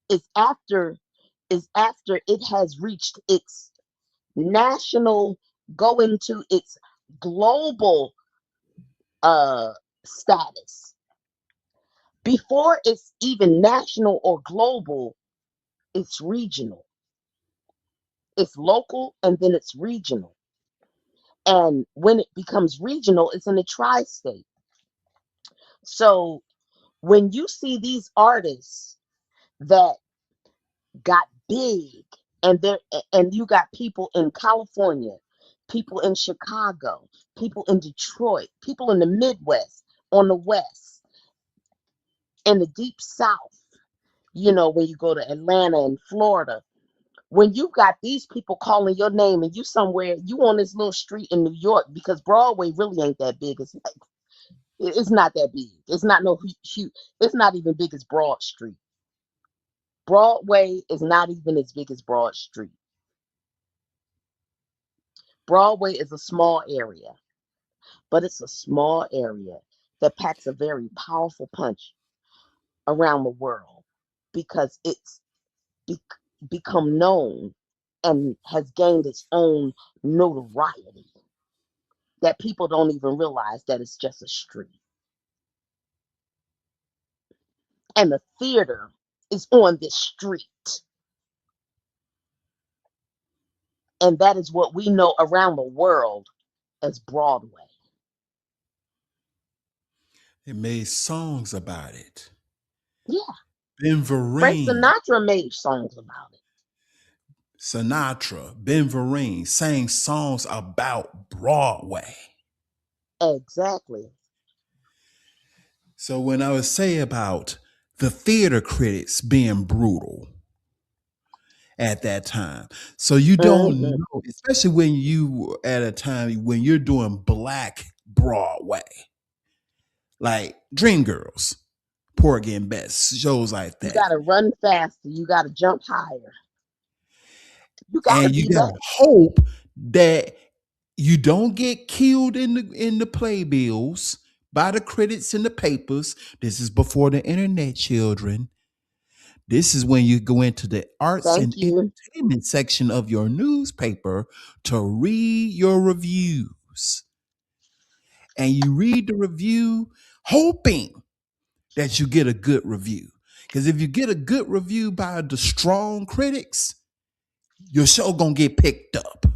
is after it has reached its national, going to its global status. Before it's even national or global, it's regional. It's local and then it's regional. And when it becomes regional, it's in the tri-state. So when you see these artists that got big, and you got people in California, people in Chicago, people in Detroit, people in the Midwest, on the West, in the deep South, when you go to Atlanta and Florida, when you got these people calling your name and you somewhere, you on this little street in New York, because Broadway really ain't that big. It's not that big. It's not no huge. It's not even big as Broad Street. Broadway is not even as big as Broad Street. Broadway is a small area, but it's a small area that packs a very powerful punch around the world, because it's be- become known and has gained its own notoriety that people don't even realize that it's just a street. And the theater is on this street. And that is what we know around the world as Broadway. They made songs about it. Yeah, Ben Frank Vereen, Sinatra made songs about Sinatra, Ben Vereen sang songs about Broadway. it. Exactly. So when I would say about the theater critics being brutal at that time, so you don't Hmm. know, especially when you at a time when you're doing black Broadway, like Dreamgirls, Porgy and Bess, shows like You that. got to run faster. You got to jump higher. You got to And you be gotta that. hope that you don't get killed in the playbills by the critics in the papers. This is before the internet, children. This is when you go into the arts Thank and you. entertainment section of your newspaper to read your reviews. And you read the review hoping that you get a good review. Because if you get a good review by the strong critics, your show gonna get picked up.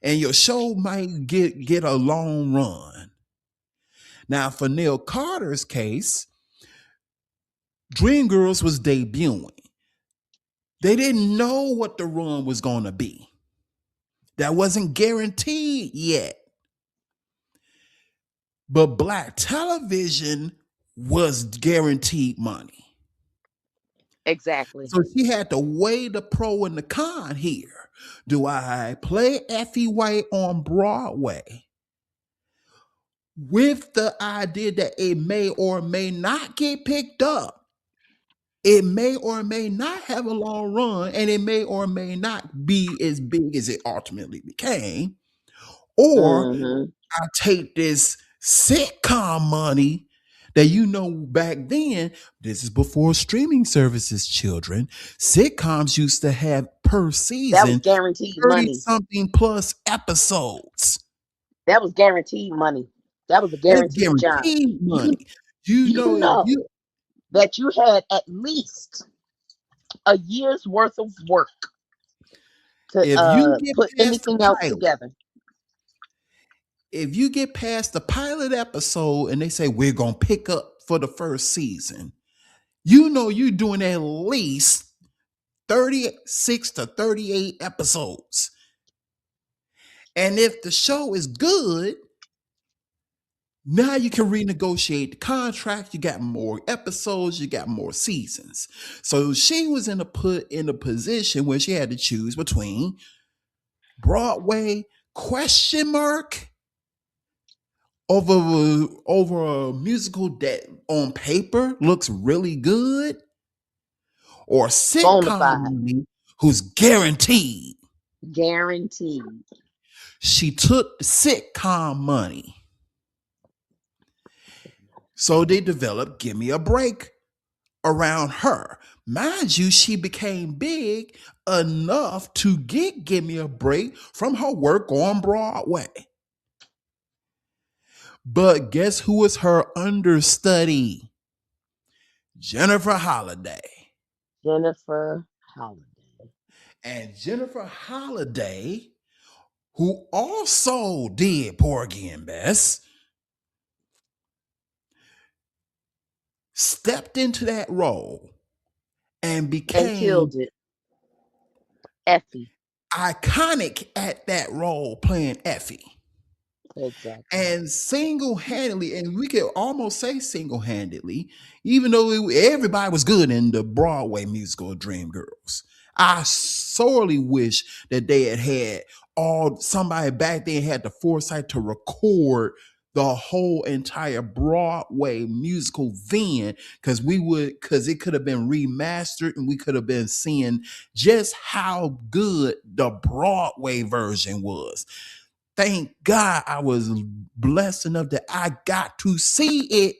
And your show might get a long run. Now, for Neil Carter's case, Dreamgirls was debuting. They didn't know what the run was going to be. That wasn't guaranteed yet. But black television was guaranteed money. Exactly. So she had to weigh the pro and the con here. Do I play Effie White on Broadway with the idea that it may or may not get picked up? It may or may not have a long run, and it may or may not be as big as it ultimately became. Or Hmm. I take this sitcom money that back then, this is before streaming services, children. Sitcoms used to have per That was season guaranteed 30 money. something plus episodes. That was guaranteed money. That was a That's guaranteed job. guaranteed You money. You you know, if know you that you had at least a year's worth of work to if you get put past the anything else pilot, together. if you get past the pilot episode and they say we're gonna pick up for the first season, you're doing at least 36 to 38 episodes. And if the show is good, now you can renegotiate the contract. You got more episodes, you got more seasons. So she was in a position where she had to choose between Broadway question mark over a musical that on paper looks really good, or Bona sitcom fide. money who's guaranteed. Guaranteed. She took the sitcom money. So they developed Give Me a Break around her. Mind you, she became big enough to get Give Me a Break from her work on Broadway. But guess who was her understudy? Jennifer Holliday. Jennifer Holliday. And Jennifer Holliday, who also did Porgy and Bess, stepped into that role and And became killed it. Effie. iconic at that role playing Effie. Exactly. And single-handedly, and we could almost say single-handedly, even though everybody was good in the Broadway musical Dreamgirls. I sorely wish that they had somebody back then had the foresight to record the whole entire Broadway musical then, because it could have been remastered and we could have been seeing just how good the Broadway version was. Thank God I was blessed enough that I got to see it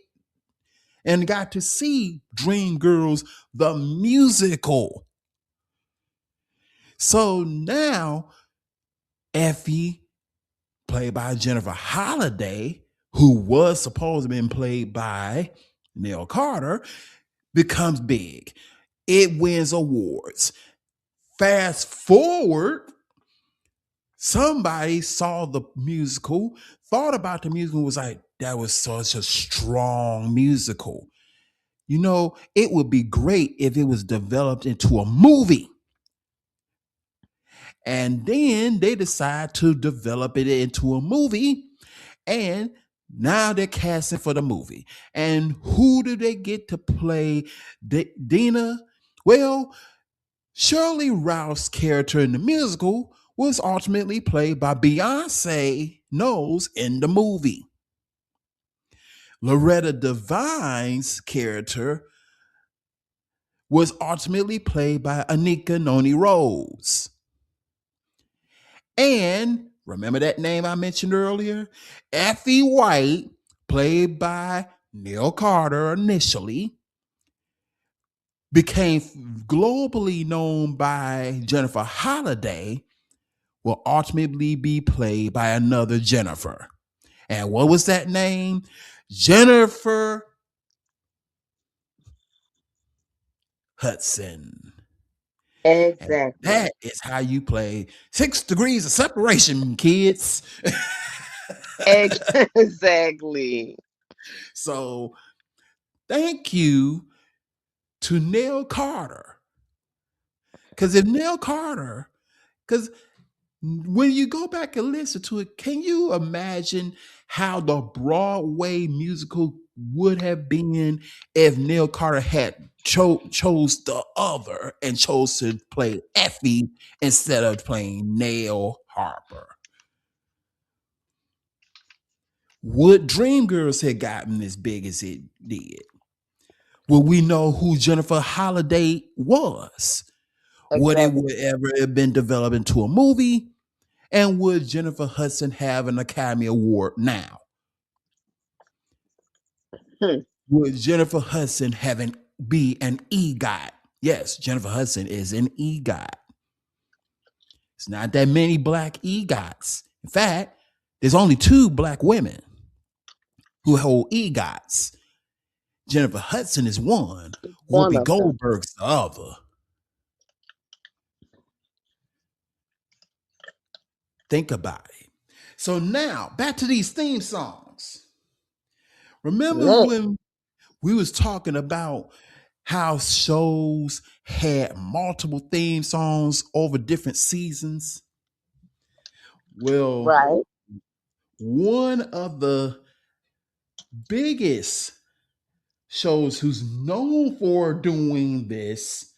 and got to see Dreamgirls the musical. So now Effie, played by Jennifer Holliday, who was supposed to have been played by Neil Carter, becomes big. It wins awards. Fast forward, somebody saw the musical, thought about the musical, was like, that was such a strong musical. It would be great if it was developed into a movie. And then they decide to develop it into a movie. And now they're casting for the movie. And who do they get to play Dina? Well, Shirley Rouse's character in the musical was ultimately played by Beyonce Knowles in the movie. Loretta Devine's character was ultimately played by Anika Noni Rose. And remember that name I mentioned earlier? Effie White, played by Neil Carter initially, became globally known by Jennifer Holliday, will ultimately be played by another Jennifer. And what was that name? Jennifer Hudson. And Exactly. that is how you play 6 Degrees of Separation, kids. Exactly. So thank you to Neil Carter Because if Neil Carter, because when you go back and listen to it, can you imagine how the Broadway musical would have been if Neil Carter had chose the other and chose to play Effie instead of playing Nail Harper? Would Dreamgirls have gotten as big as it did? Will we know who Jennifer Holliday was? Would it Exactly. would ever have been developed into a movie? And would Jennifer Hudson have an Academy Award now? Hmm. Would Jennifer Hudson be an EGOT? Yes, Jennifer Hudson is an EGOT. It's not that many black EGOTs. In fact, there's only 2 black women who hold EGOTs. Jennifer Hudson is one. One Whoopi of them. Goldberg's the other. Think about it. So now, back to these theme songs. Remember Next. when we was talking about how shows had multiple theme songs over different seasons? Well, Right. one of the biggest shows who's known for doing this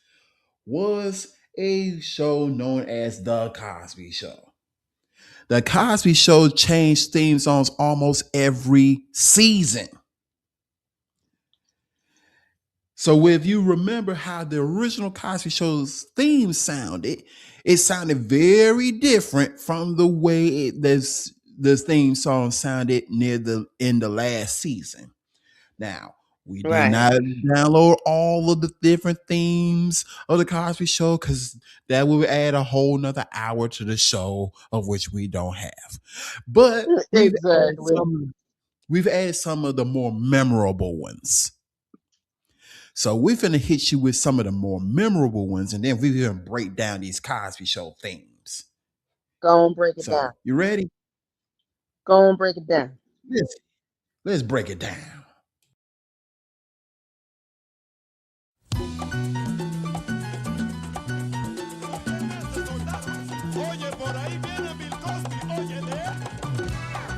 was a show known as The Cosby Show. The Cosby Show changed theme songs almost every season. So if you remember how the original Cosby Show's theme sounded, it sounded very different from the way the theme song sounded near the in the last season. Now, we did Right. not download all of the different themes of the Cosby Show because that would add a whole nother hour to the show, of which we don't have. But Exactly. we've added some of the more memorable ones. So we're finna hit you with some of the more memorable ones, and then we're gonna break down these Cosby Show themes. Go and break it down. So you ready? Go and break it down. Let's let's break it down. Oye, por ahí viene Bill Cosby, óyele.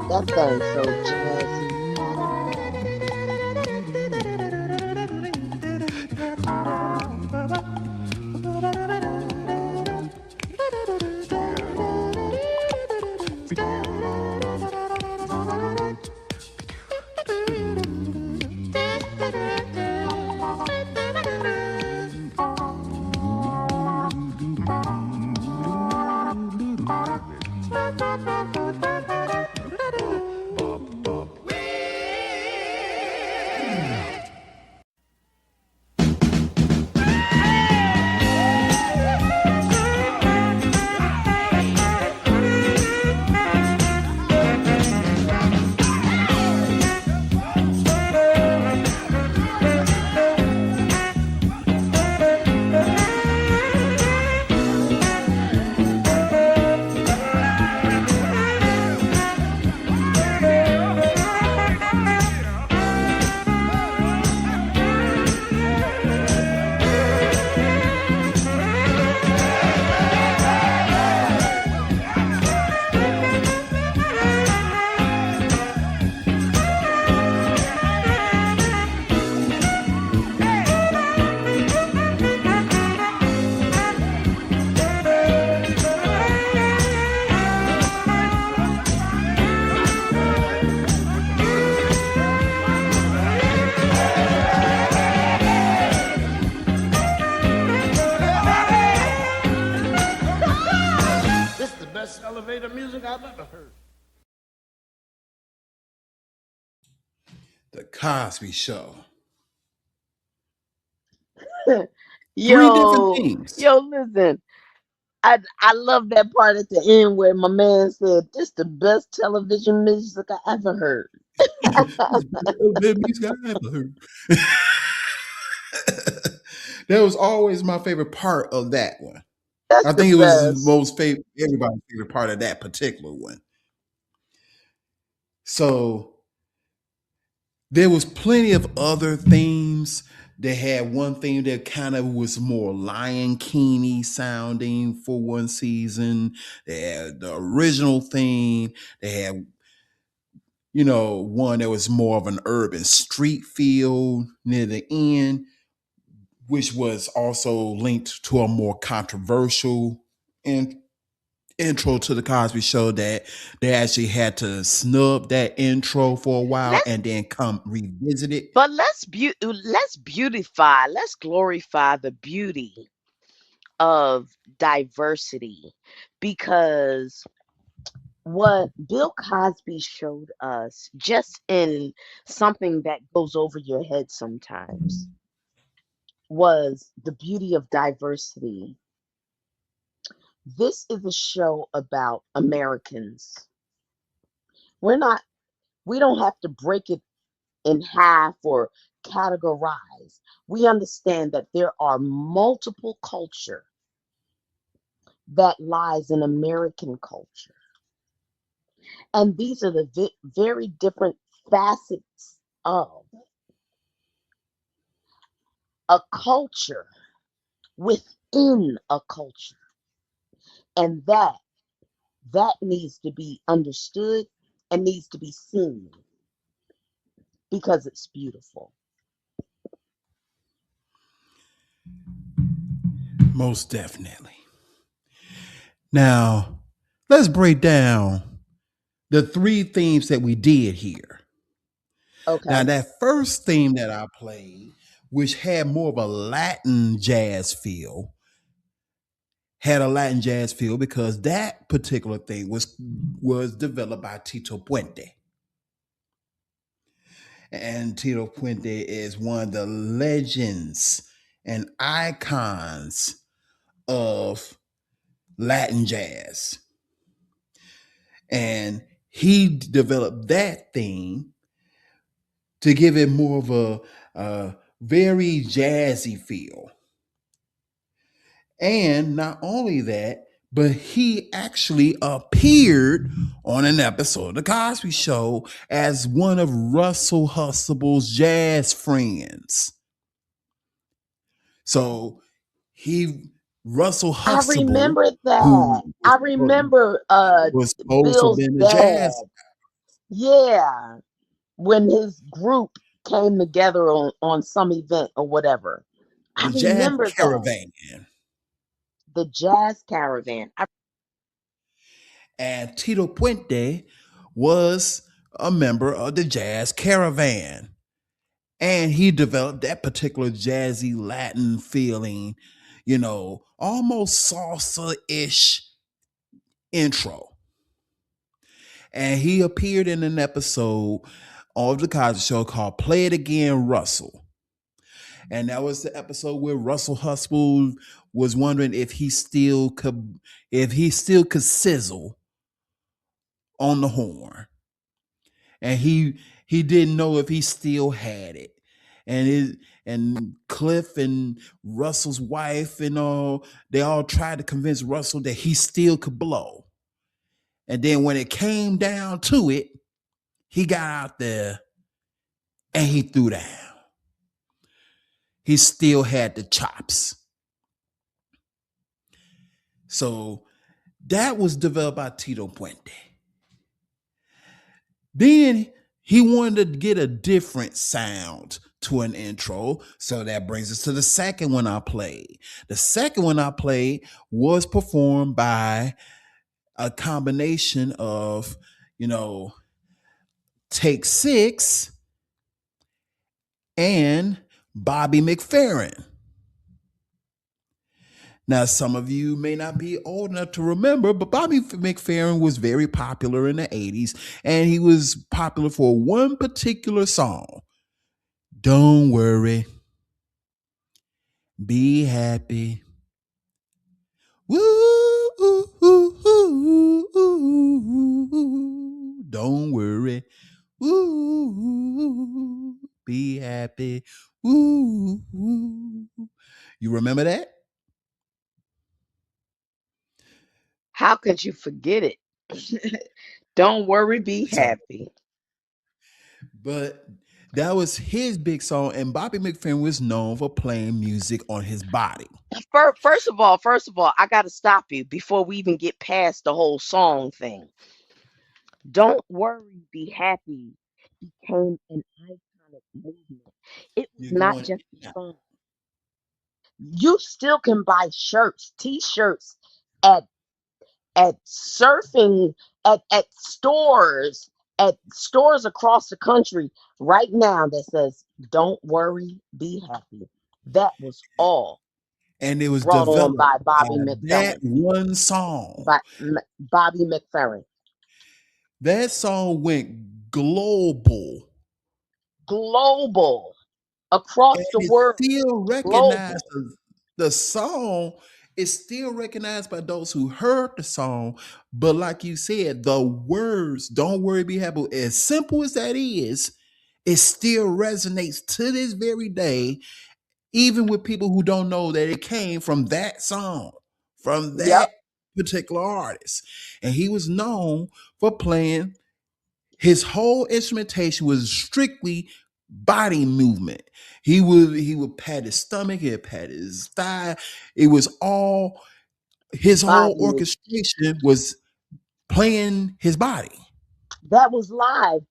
That thing's so jazzy. I've ever heard. The Cosby Show. Three different Yo, themes. yo, listen. I love that part at the end where my man said, "This the best television music I ever heard." That was always my favorite part of that one. That's I the think it was the best. most favorite, everybody's favorite part of that particular one. So there was plenty of other themes. They had one theme that kind of was more Lion King sounding for one season. They had the original theme. They had, one that was more of an urban street feel near the end, which was also linked to a more controversial intro to the Cosby Show that they actually had to snub that intro for a while Let's and then come revisit it. but let's beautify, let's glorify the beauty of diversity, because what Bill Cosby showed us, just in something that goes over your head sometimes, was the beauty of diversity. This is a show about Americans. We're not, we don't have to break it in half or categorize. We understand that there are multiple culture that lies in American culture. And these are the very different facets of a culture within a culture. And that needs to be understood and needs to be seen because it's beautiful. Most definitely. Now, let's break down the three themes that we did here. Now, Okay. that first theme that I played, which had more of a Latin jazz feel, had a Latin jazz feel because that particular thing was developed by Tito Puente. And Tito Puente is one of the legends and icons of Latin jazz. And he developed that theme to give it more of a very jazzy feel. And not only that, but he actually appeared on an episode of The Cosby Show as one of Russell Huxtable's jazz friends. So he, Russell I Huxtable, remember that. who I remember was supposed to have Bill's been the dad. jazz, Yeah. When his group came together on some event or whatever. I the jazz remember that. caravan. The Jazz Caravan. And Tito Puente was a member of the jazz caravan. And he developed that particular jazzy Latin feeling, almost salsa ish intro. And he appeared in an episode of The Cosby Show called Play It Again, Russell. And that was the episode where Russell Huxtable was wondering if he still could sizzle on the horn. And he didn't know if he still had it. And Cliff and Russell's wife and all, they all tried to convince Russell that he still could blow. And then when it came down to it, he got out there and he threw down. He still had the chops. So that was developed by Tito Puente. Then he wanted to get a different sound to an intro. So that brings us to the second one I played. The second one I played was performed by a combination of, Take Six and Bobby McFerrin. Now, some of you may not be old enough to remember, but Bobby McFerrin was very popular in the 80s, and he was popular for one particular song. Don't worry, be happy. Woo, ooh, ooh, ooh, ooh, ooh. Don't worry. Ooh, be happy. Ooh, ooh. You remember that? How could you forget it? Don't worry, be So, happy. but that was his big song, and Bobby McFerrin was known for playing music on his body. First of all, I got to stop you before we even get past the whole song thing. Don't worry, be happy became an iconic movement. It was You're not going just a now. song. You still can buy shirts, t-shirts at surfing at stores across the country right now that says "Don't worry, be happy." That was all And it was brought on developed by by Bobby that McFerrin. one song. By Bobby McFerrin. That song went global, Global, and across the it's world. still recognized. Global. The song is still recognized by those who heard the song. But like you said, the words "Don't worry, be happy," as simple as that is, it still resonates to this very day, even with people who don't know that it came from that song, from Yep, that particular artist. And he was known for playing, his whole instrumentation was strictly body movement. He would pat his stomach, he'd pat his thigh. It was all, his whole body move. orchestration was playing his body. That was live.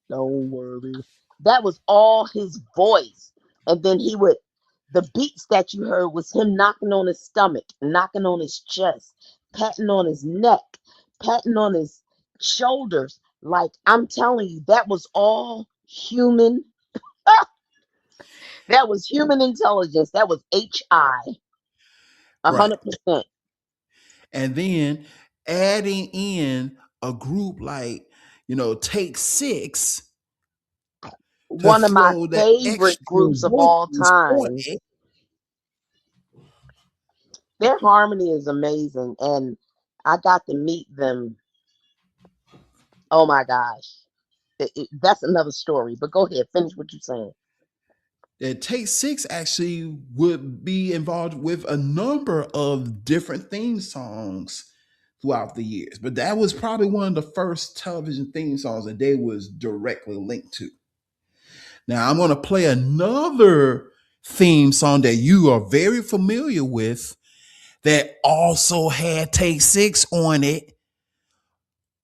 Don't worry. That was all his voice. And then the beats that you heard was him knocking on his stomach, knocking on his chest, patting on his neck, patting on his shoulders. Like I'm telling you, that was all human. That was human intelligence. That was HI, Right. 100%. And then adding in a group like, Take Six to One of my throw the favorite extra groups of all vocals on time. it. Their harmony is amazing, and I got to meet them. Oh my gosh, that's another story. But go ahead, finish what you're saying. That Take Six actually would be involved with a number of different theme songs throughout the years. But that was probably one of the first television theme songs that they was directly linked to. Now I'm going to play another theme song that you are very familiar with that also had Take Six on it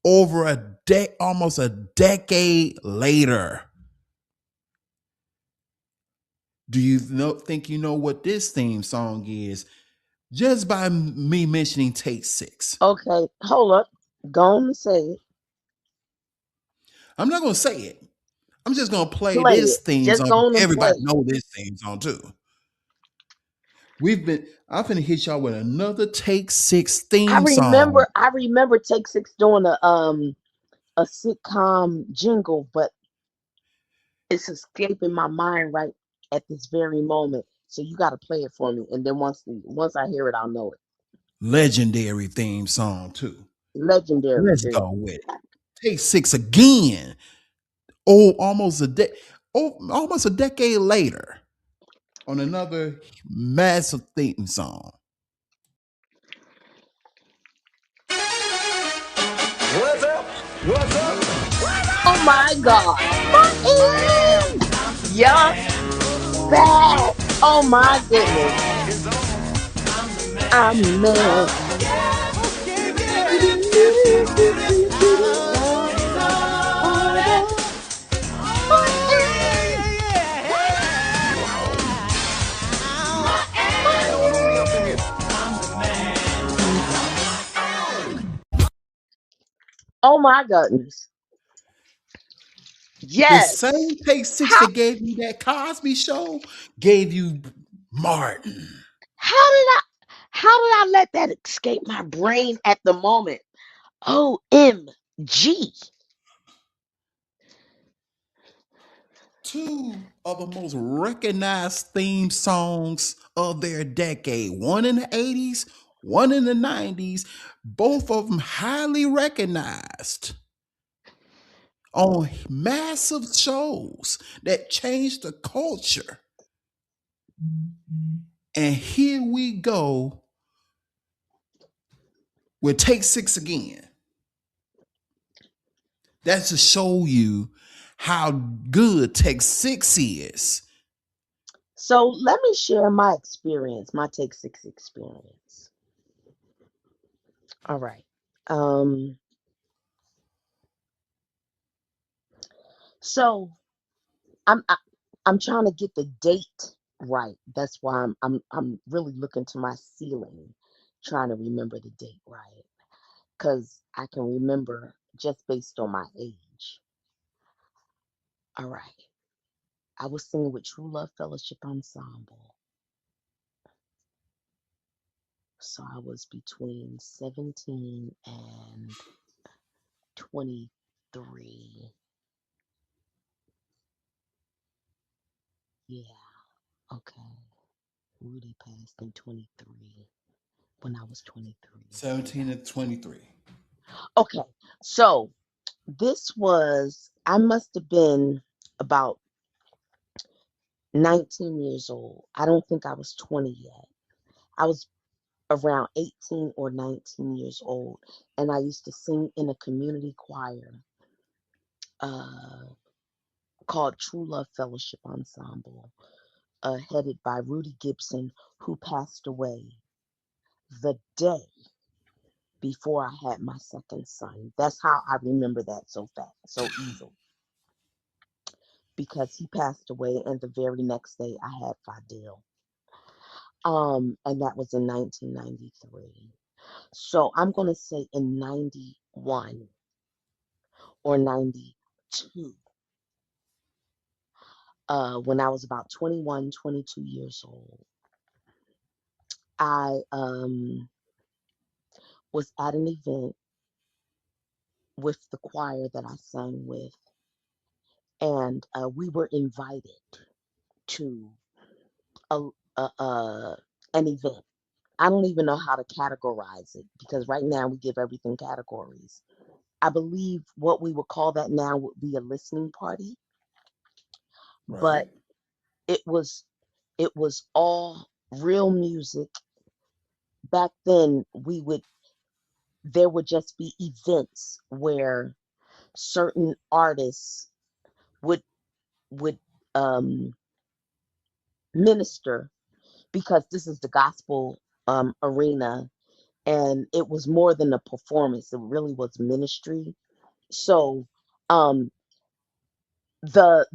over almost a decade later. Do you think you know what this theme song is? Just by me mentioning Take Six. Okay, hold up. Go on and say it. I'm not going to say it. I'm just going to play Play this it. theme Just song. go on and play Everybody it. know this theme song too. I'm finna hit y'all with another Take Six I theme song. remember. I remember Take Six doing a sitcom jingle, but it's escaping my mind right at this very moment. So you got to play it for me, and then once I hear it, I'll know it. Legendary theme song too. Legendary Let's too. go with it. Take Six again. Oh, almost a decade later on another massive theme song. What's up? What's up? Oh my God, Martin! Yup, back. Oh my goodness, I'm the man. Oh my goodness. The Yes. same Take Six How that gave you that Cosby Show gave you Martin. how did I let that escape my brain at the moment? OMG. Two of the most recognized theme songs of their decade. One in the 80s, one in the 90s. Both of them highly recognized on massive shows that changed the culture. And here we go with Take Six again. That's to show you how good Take Six is. So let me share my experience, my Take Six experience. All right. Um, so I'm I, I'm trying to get the date right. That's why I'm really looking to my ceiling, trying to remember the date right. Because I can remember just based on my age. All right. I was singing with True Love Fellowship Ensemble. So I was between 17 and 23. Yeah, okay. Rudy passed in 23 when I was 23. 17 to 23. Okay, so this was, I must have been about 19 years old. I don't think I was 20 yet. I was around 18 or 19 years old, and I used to sing in a community choir uh, called True Love Fellowship Ensemble, headed by Rudy Gibson, who passed away the day before I had my second son. That's how I remember that so fast, so easily, because he passed away, and the very next day I had Fidel. And that was in 1993. So I'm gonna say in 91 or 92, when I was about 21, 22 years old, I was at an event with the choir that I sang with, and we were invited to a, a, a an event. I don't even know how to categorize it because right now we give everything categories. I believe what we would call that now would be a listening party, but Right. it was it was all real music. Back then there would just be events where certain artists would would um minister, because this is the gospel arena, and it was more than a performance, it really was ministry. So um the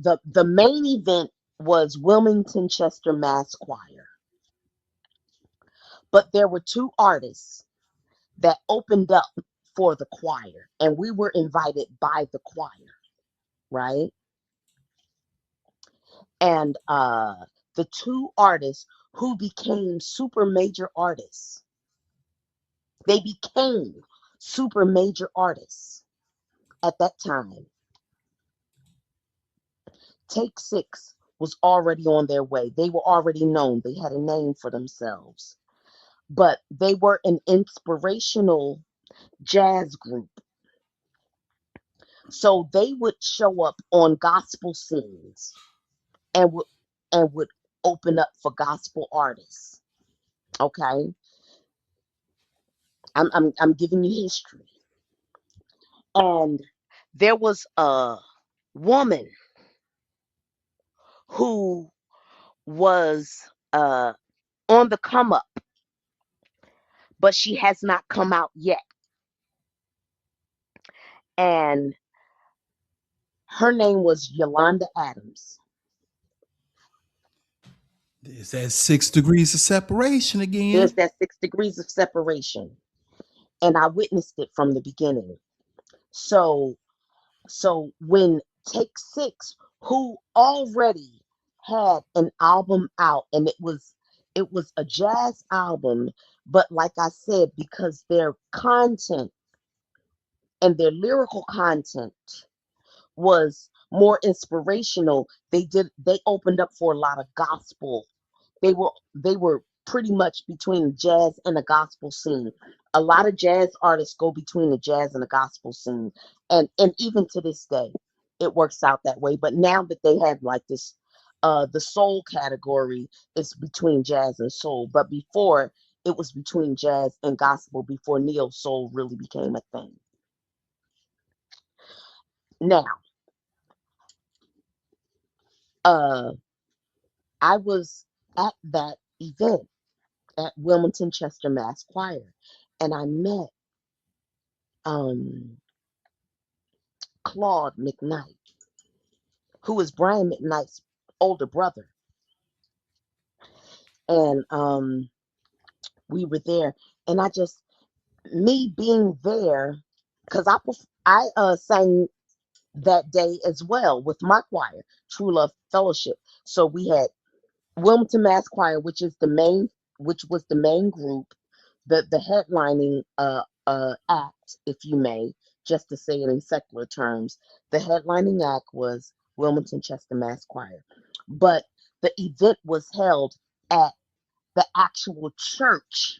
main event was Wilmington Chester Mass Choir, but there were two artists that opened up for the choir, and we were invited by the choir, right? And the two artists who became super major artists, they became super major artists at that time. Take Six was already on their way. They were already known. They had a name for themselves. But they were an inspirational jazz group. So they would show up on gospel scenes and would open up for gospel artists. Okay? I'm giving you history. And there was a woman who was on the come up, but she has not come out yet. And her name was Yolanda Adams. There's that 6 degrees of separation There's again. that 6 degrees of separation. And I witnessed it from the beginning. So when Take Six, who already had an album out, and it was a jazz album, but like I said, because their content and their lyrical content was more inspirational, they opened up for a lot of gospel. They were pretty much between the jazz and the gospel scene. A lot of jazz artists go between the jazz and the gospel scene, and even to this day, it works out that way. But now that they have like this, the soul category is between jazz and soul. But before, it was between jazz and gospel before neo soul really became a thing. Now, uh, I was at that event at Wilmington Chester Mass Choir, and I met um, Claude McKnight, who is Brian McKnight's older brother, and we were there, and I just me being there because I sang that day as well with my choir, True Love Fellowship. So we had Wilmington Mass Choir, which was the main group, the headlining act, if you may, just to say it in secular terms. The headlining act was Wilmington Chester Mass Choir, but the event was held at the actual church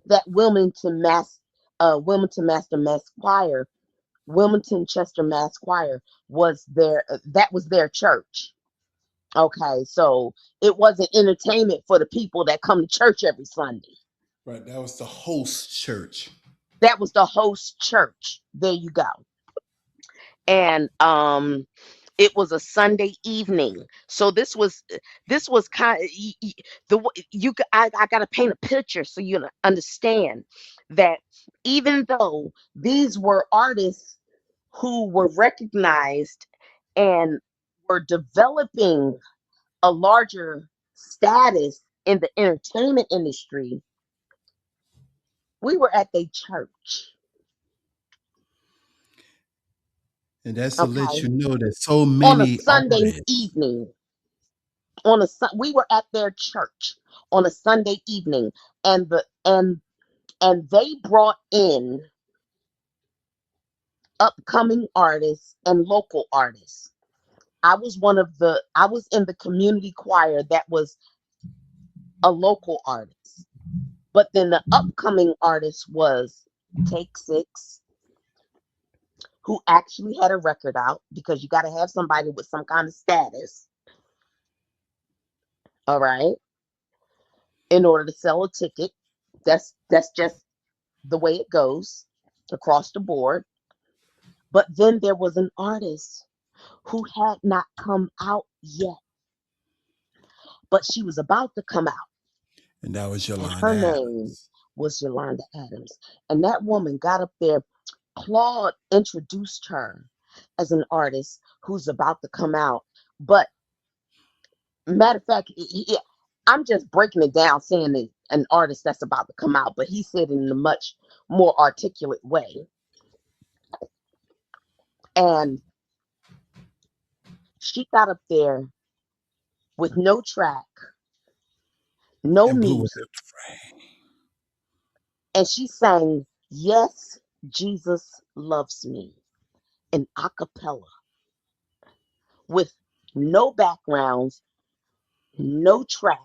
that Wilmington Master Mass Choir, Wilmington Chester Mass Choir was their that was their church. Okay, so it wasn't entertainment for the people that come to church every Sunday. Right. That was the host church. That was the host church. There you go. And it was a Sunday evening. So this was kind of I got to paint a picture so you understand that even though these were artists who were recognized and were developing a larger status in the entertainment industry, we were at a church. And that's to let Okay, you know that so on a many Sunday artists, evening. We were at their church on a Sunday evening, and they brought in upcoming artists and local artists. I was in the community choir that was a local artist, but then the upcoming artist was Take Six, who actually had a record out, because you got to have somebody with some kind of status, all right, in order to sell a ticket. That's just the way it goes across the board. But then there was an artist who had not come out yet, but she was about to come out, and that was and Yolanda her name Adams. was Yolanda Adams. And that woman got up there. Claude introduced her as an artist who's about to come out. But matter of fact, I'm just breaking it down, saying that an artist that's about to come out, but he said it in a much more articulate way. And she got up there with no track, no And blew it music, and she sang "Yes, Jesus Loves Me" in a cappella with no backgrounds, no track,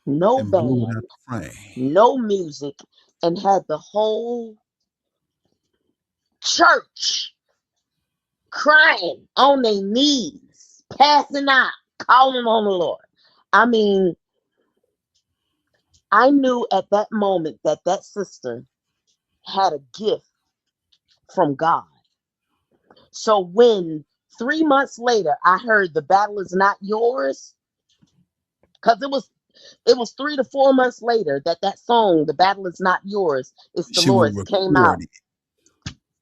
no and blew it out band, the frame. no music, and had the whole church crying on their knees, passing out, calling on the Lord. I mean, I knew at that moment that that sister had a gift from God. So when 3 months later I heard "The Battle Is Not Yours," because it was 3 to 4 months later that that song "The Battle Is Not Yours, It's the She would Lord's" came out. record it.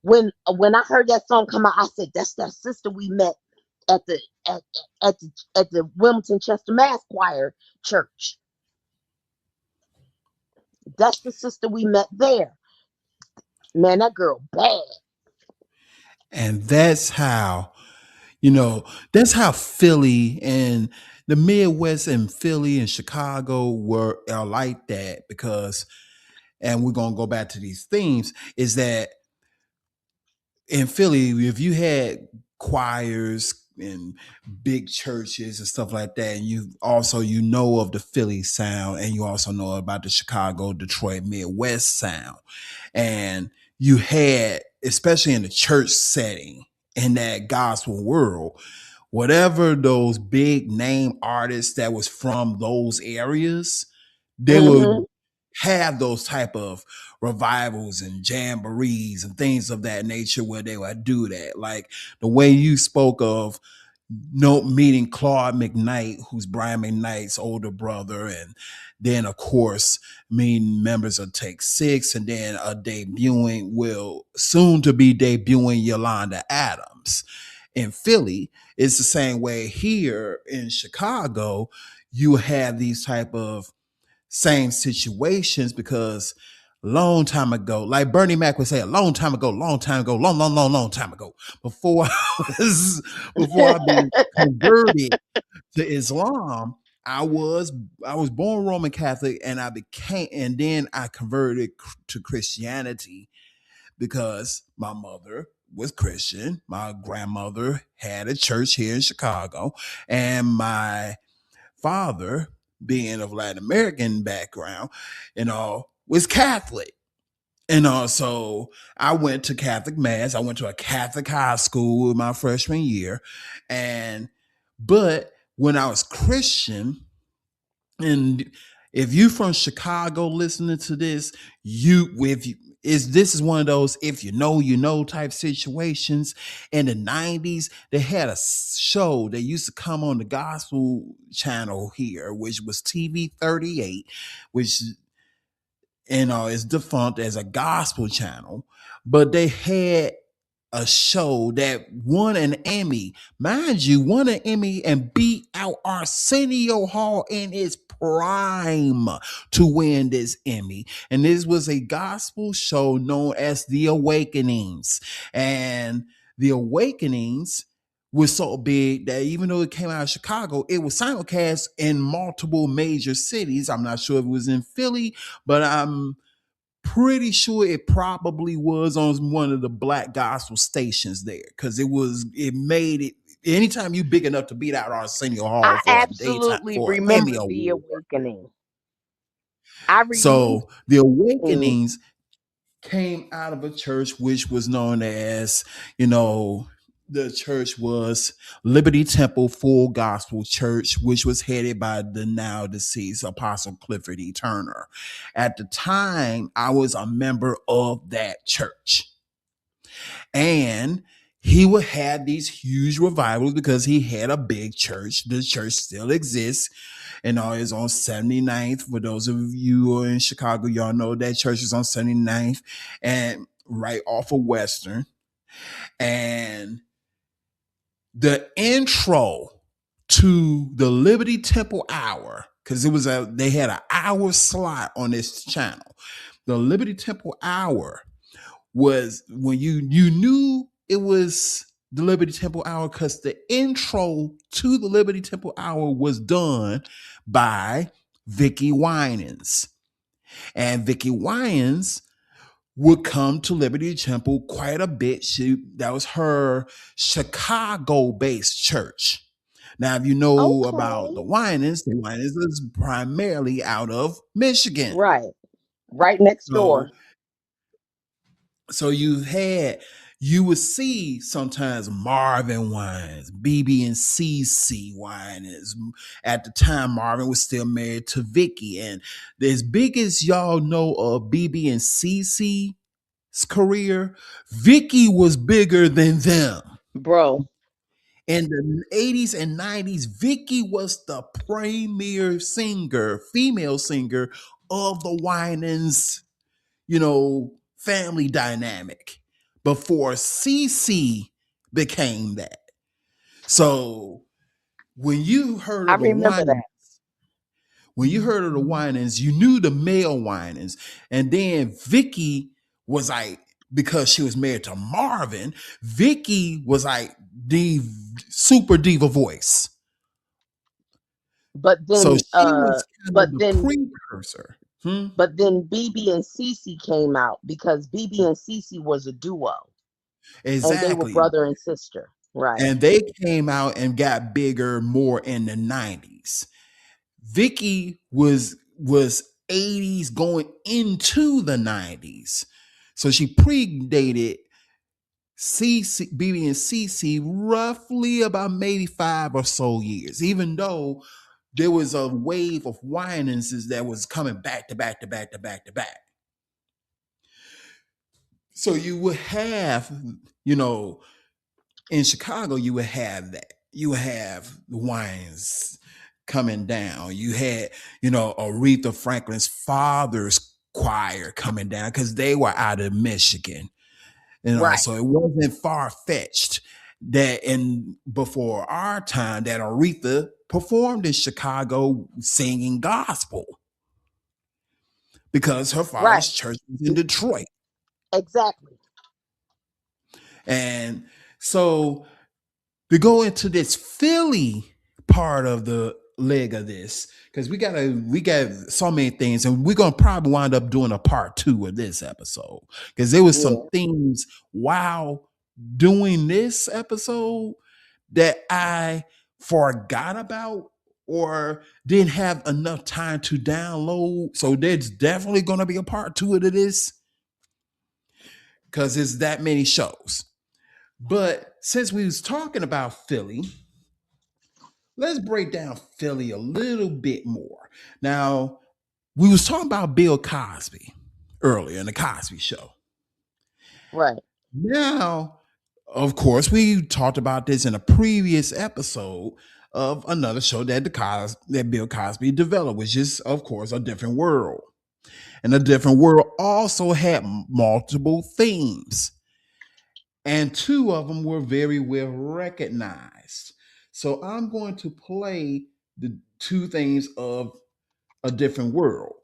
When I heard that song come out, I said, "That's that sister we met at the at the Wilmington Chester Mass Choir church. That's the sister we met there." Man, that girl bad. And that's how You know, that's how Philly and the Midwest and Philly and Chicago were are like that because, and we're gonna go back to these themes, is that in Philly, if you had choirs and big churches and stuff like that, and you also you know of the Philly sound, and you also know about the Chicago, Detroit, Midwest sound, and you had, especially in the church setting, in that gospel world, whatever those big name artists that was from those areas, they Mm-hmm. would have those type of revivals and jamborees and things of that nature where they would do that. Like the way you spoke of no meeting Claude McKnight, who's Brian McKnight's older brother, and then of course meeting members of Take Six, and then a debuting will soon to be debuting Yolanda Adams in Philly. It's the same way here in Chicago. You have these type of same situations because long time ago, like Bernie Mac would say, a long time ago, long time ago, long time ago, before before I been converted to Islam, I was I was born Roman Catholic and I became and then I converted to Christianity because my mother was Christian. My grandmother had a church here in Chicago, and my father, being of Latin American background, was Catholic. And so I went to Catholic mass. I went to a Catholic high school my freshman year. And but when I was Christian, and if you from Chicago listening to this, you with is this is one of those if you know type situations. In the 90s, they had a show that used to come on the gospel channel here, which was TV 38, which is defunct as a gospel channel, but they had a show that won an Emmy, mind you, won an Emmy and beat out Arsenio Hall in its prime to win this Emmy. And this was a gospel show known as The Awakenings. And The Awakenings was so big that even though it came out of Chicago, it was simulcast in multiple major cities. I'm not sure if it was in Philly, but I'm pretty sure it probably was on one of the black gospel stations there because it made it anytime you big enough to beat out Arsenio Hall I for a daytime absolutely for an Emmy remember the award. awakening. I remember. So the Mm. Awakenings came out of a church which was known as, you know, the church was Liberty Temple Full Gospel Church, which was headed by the now deceased Apostle Clifford E. Turner. At the time, I was a member of that church. And he would have these huge revivals because he had a big church. The church still exists and is on 79th. For those of you who are in Chicago, y'all know that church is on 79th and right off of Western. And the intro to the Liberty Temple Hour, because they had an hour slot on this channel. The Liberty Temple Hour was when you knew it was the Liberty Temple Hour because the intro to the Liberty Temple Hour was done by Vicky Winans. And Vicky Winans would come to Liberty Temple quite a bit. That was her Chicago-based church. Now, if you know about Okay. the Winans is primarily out of Michigan. Right. Right next door. So So you would see sometimes Marvin Wines, BB and CC Wines. At the time, Marvin was still married to Vicky. And as big as y'all know of BB and CC's career, Vicky was bigger than them. Bro. In the 80s and 90s, Vicky was the premier singer, female singer of the Winans family dynamic before CC became that. So when you heard I of the remember Winans, that. you knew the male Winans, and then Vicky was like because she was married to Marvin, Vicky was like the super diva voice. But So then, she was kind but of the then, precursor. but then BB and Cece came out because BB and Cece was a duo, and they were Exactly. brother and sister, right? And they came out and got bigger more in the 90s. Vicky was 80s going into the 90s. So she predated CC, BB and CC roughly about maybe 5 or so years, even though there was a wave of Winances that was coming back to back to back to back to back. So you would have, you know, in Chicago, you would have that. You would have the Winans coming down. You had, you know, Aretha Franklin's father's choir coming down because they were out of Michigan. You know, Right, so it wasn't far fetched that in before our time that Aretha performed in Chicago singing gospel because her right, father's church was in Detroit. exactly. And so to go into this Philly part of the leg of this, because we got so many things, and we're gonna probably wind up doing a part 2 of this episode because there was some Yeah. things while doing this episode that I forgot about or didn't have enough time to download. So there's definitely gonna be a part 2 of this because it's that many shows. But since we was talking about Philly, let's break down Philly a little bit more. Now, we was talking about Bill Cosby earlier in the Cosby Show. Right. Now, of course, we talked about this in a previous episode of another show that Bill Cosby developed, which is, of course, A Different World. And A Different World also had multiple themes, and 2 of them were very well recognized. So I'm going to play the 2 things of A Different World,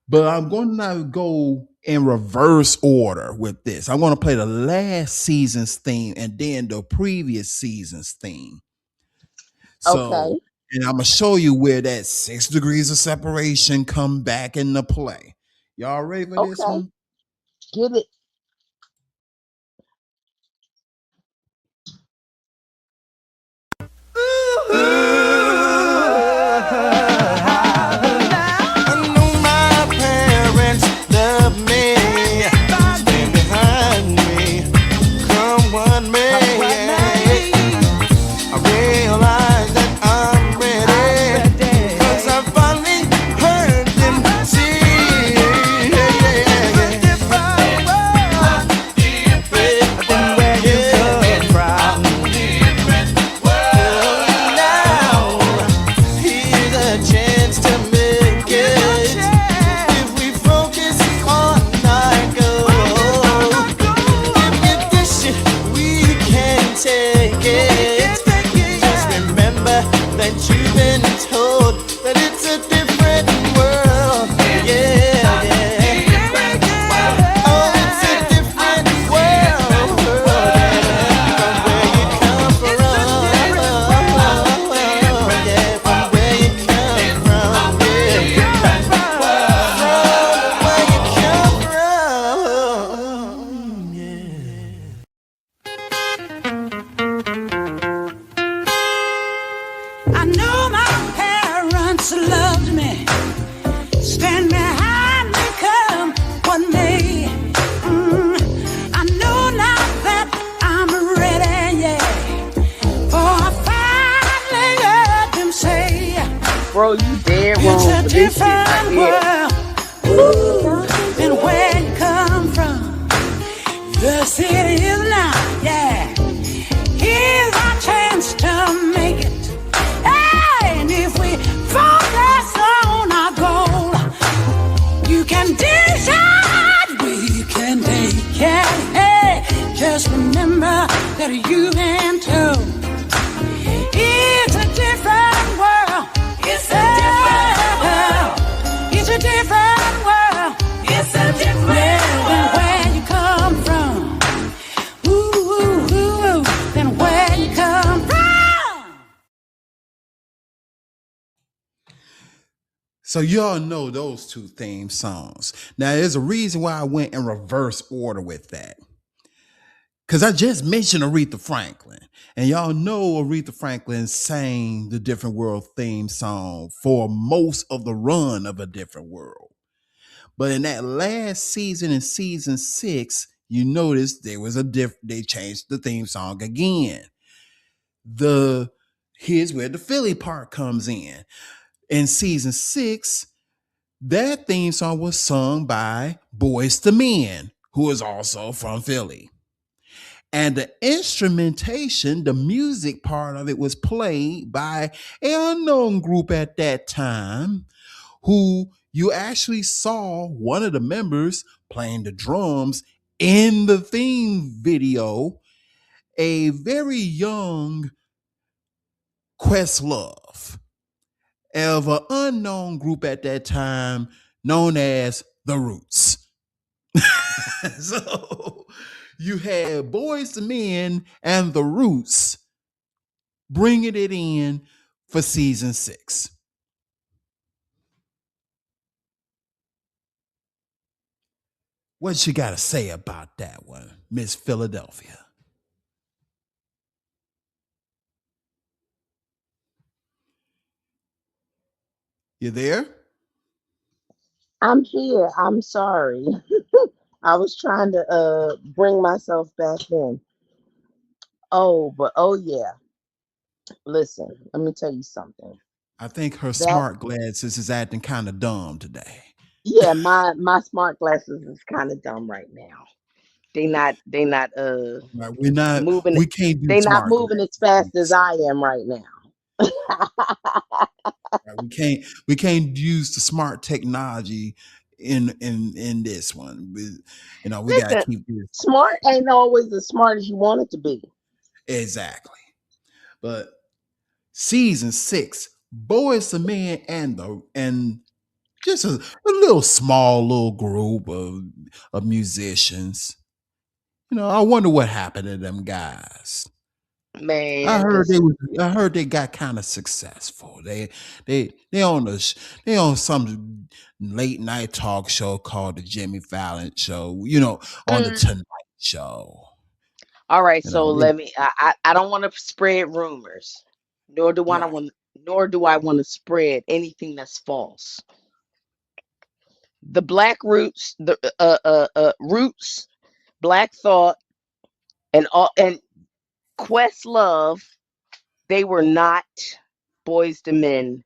but I'm going to go in reverse order with this. I'm going to play the last season's theme and then the previous season's theme. So, Okay. and I'm going to show you where that 6 degrees of separation come back into play. Y'all ready for this Okay. one? Get it. I know my parents love me, stand behind me, come what may. I realize that I'm ready, 'cause I finally heard them sing. It's a different world, different than where you come from. Different world now. Here's a chance to make it if we focus on our goal. If you dish it, we can take it. Just remember that you've been told that it's a different world. Yeah, yeah. Oh, it's a different world from where you come from. Yeah, from where you come from. Yeah, from where you come from. Yeah. I know my parents loved me, stand behind me, come what may. I know now that I'm ready, yeah, for I finally heard them say Bro, you dead it's wrong a for this shit different right here. world than where you come from. The city is now, yeah. Here's our chance to make it. Hey, and if we focus on our goal, you can decide, we can take it. Hey, just remember that you've been told it's a different world. It's a different world. It's a different world. It's a different world than where you come from. So y'all know those two theme songs. Now there's a reason why I went in reverse order with that. Cause I just mentioned Aretha Franklin. And y'all know Aretha Franklin sang the Different World theme song for most of the run of A Different World. But in that last season, in season 6, you notice there was they changed the theme song again. The Here's where the Philly part comes in. In season 6, that theme song was sung by Boys to Men, who is also from Philly. And the instrumentation, the music part of it, was played by an unknown group at that time, who you actually saw one of the members playing the drums in the theme video, a very young Questlove of an unknown group at that time known as The Roots. So you had Boys to Men and The Roots bringing it in for season 6. What you got to say about that one, Miss Philadelphia? You there? I'm here. I'm sorry. I was trying to bring myself back in. Oh, but oh yeah. Listen, let me tell you something. I think her That smart glasses is acting kind of dumb today. yeah, my smart glasses is kind of dumb right now. They not Right, moving we can't do they not smart moving as fast as glasses. I am right now. Right? We can't use the smart technology in this one. We got to Listen, keep this smart ain't always as smart as you want it to be. exactly. But season 6, Boys to Men and just a little small little group of musicians. I wonder what happened to them guys. I Man, heard they listen. was. I heard they got kind of successful. They on they on some late night talk show called the Jimmy Fallon Show. On the Mm, Tonight Show. all right, You so know, let me. I don't want to spread rumors, nor do I right? want, nor do I want to spread anything that's false. The Black Roots, the Roots, Black Thought, and Questlove, they were not boys to men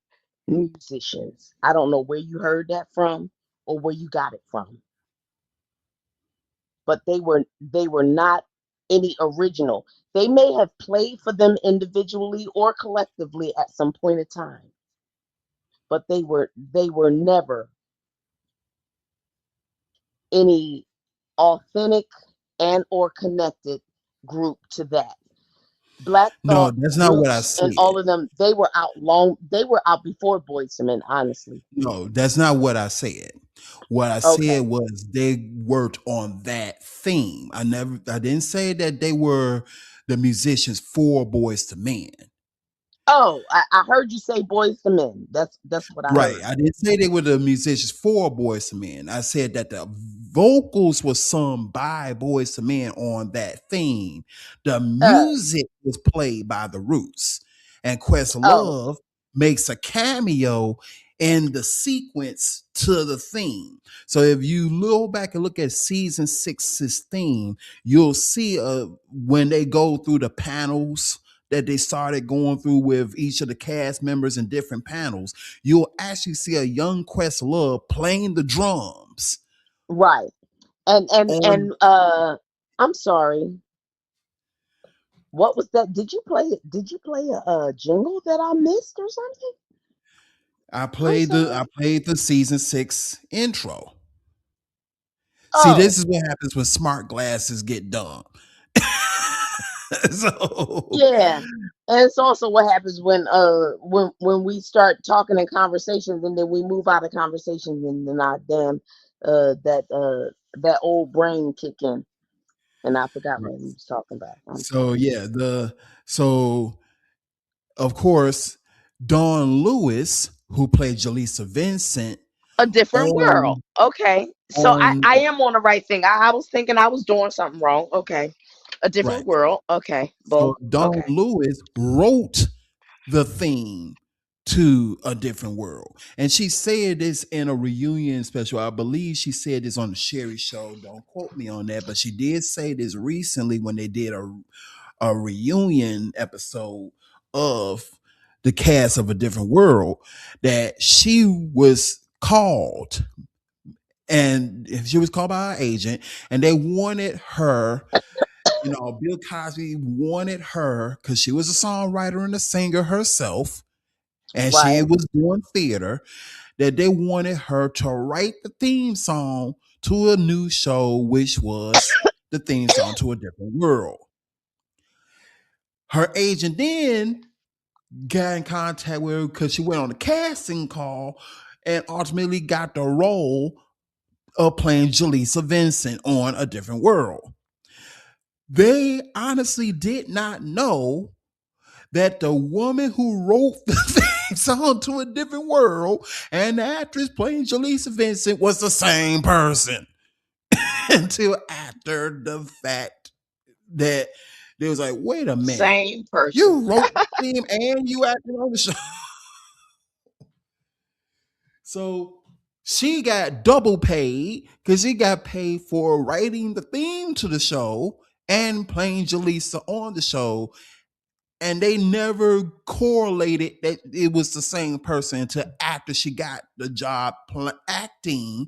musicians. I don't know where you heard that from or where you got it from, but they were not any original. They may have played for them individually or collectively at some point in time, but they were never any authentic and or connected group to that. Black No, Thought, that's not what I Roots, and said. all of them, they were out before Boyz II Men, honestly. No, that's not what I said. What I Okay. said was they worked on that theme. I didn't say that they were the musicians for Boys to Men. Oh, I heard you say Boyz II Men. That's what I Right. heard. I didn't say they were the musicians for Boys to Men. I said that the vocals were sung by Boys to Men on that theme. The Uh music was played by the Roots. And oh, Questlove makes a cameo in the sequence to the theme. So if you go back and look at season 6's theme, you'll see when they go through the panels that they started going through with each of the cast members in different panels, you'll actually see a young Questlove playing the drums right. And on. I'm sorry. What was that? Did you play a jingle that I missed or something? I'm I sorry. played the season 6 intro. See, Oh, this is what happens when smart glasses get dumb. So yeah. And it's also what happens when we start talking in conversations and then we move out of conversations and then our damn that old brain kick in and I forgot what we was talking about. I'm so sorry. yeah, so of course, Dawn Lewis who played Jaleesa Vincent A different world. on Okay. So I, on I am on the right thing. I was thinking I was doing something wrong. Okay. A right. different world. Okay. So Boom. Dawn Okay. Lewis wrote the theme to A Different World. And she said this in a reunion special. I believe she said this on the Sherry Show. Don't quote me on that, but she did say this recently when they did a reunion episode of the cast of A Different World, that she was called, and she was called by her agent, and they wanted her. Bill Cosby wanted her because she was a songwriter and a singer herself, and she Right. was doing theater, that they wanted her to write the theme song to a new show, which was the theme song to A Different World. Her agent then got in contact with her because she went on a casting call and ultimately got the role of playing Jaleesa Vincent on A Different World. They honestly did not know that the woman who wrote the theme song to A Different World and the actress playing Jaleesa Vincent was the same person until after the fact that they was like, wait a minute, Same person. you wrote the theme and you acted on the show. So she got double paid because she got paid for writing the theme to the show and playing Jaleesa on the show. And they never correlated that it was the same person until after she got the job acting,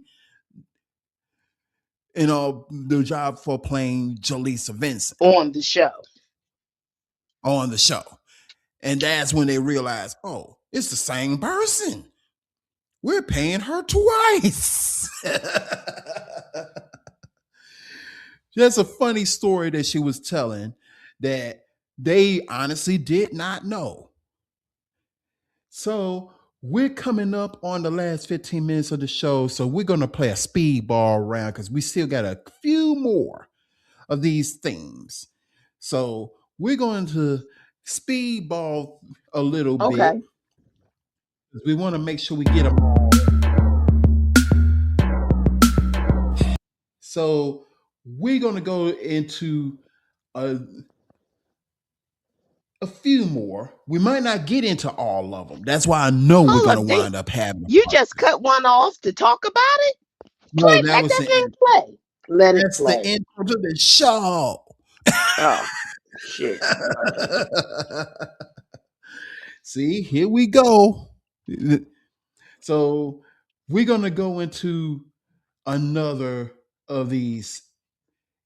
the job for playing Jaleesa Vincent On the show. on the show. And that's when they realized, oh, it's the same person. We're paying her twice. That's a funny story that she was telling that they honestly did not know. So we're coming up on the last 15 minutes of the show. So we're going to play a speedball round because we still got a few more of these themes. So we're going to speedball a little bit Okay. because we want to make sure we get them all. So we're going to go into a few more. We might not get into all of them. That's why I know we're Oh, going to damn. wind up having a You part just two. cut one off to talk about it? No, that Let was that the man end. play. Let it That's the play. intro to the show. Oh, shit. All right. See, here we go. So we're going to go into another of these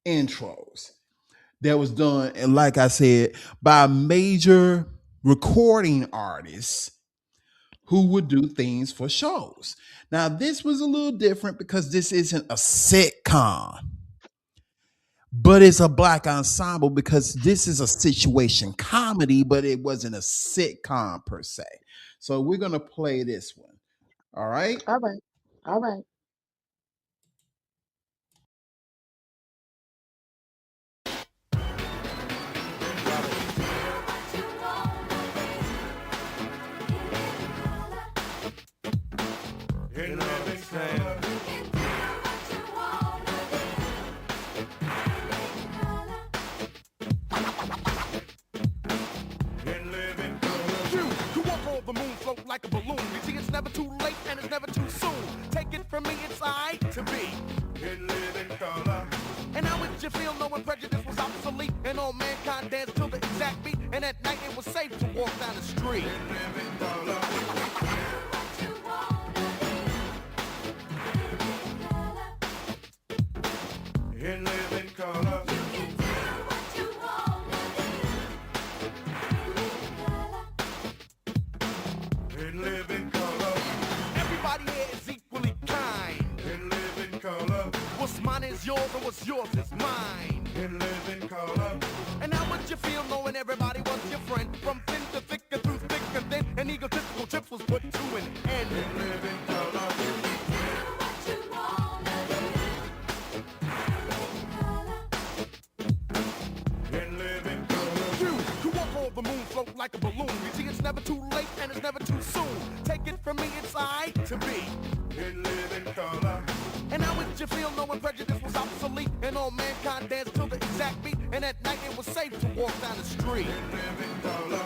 intros that was done, and like I said, by major recording artists who would do things for shows. Now, this was a little different because this isn't a sitcom, but it's a black ensemble because this is a situation comedy, but it wasn't a sitcom per se. So we're going to play this one. All right. All right. All right. You know what I'm saying? And living You walk on the moon, float like a balloon. You see, it's never too late and it's never too soon. Take it from me, it's alright to be. in living color. And how would you feel knowing prejudice was obsolete and all mankind danced to the exact beat? And at night it was safe to walk down the street. Living color. In living color. In living color. Everybody here is equally kind. In living color. What's mine is yours and what's yours is mine. In living color. And how would you feel knowing everybody was your friend? From thin to thick and through thick and thin, and egotistical trips was put to an end. In living color. In living color. You walk on the moon, float like a balloon. You see, it's never never too late and it's never too soon. Take it from me, it's I to be. In living color. And how would you feel knowing prejudice was obsolete and all mankind danced to the exact beat? And at night it was safe to walk down the street. In living color.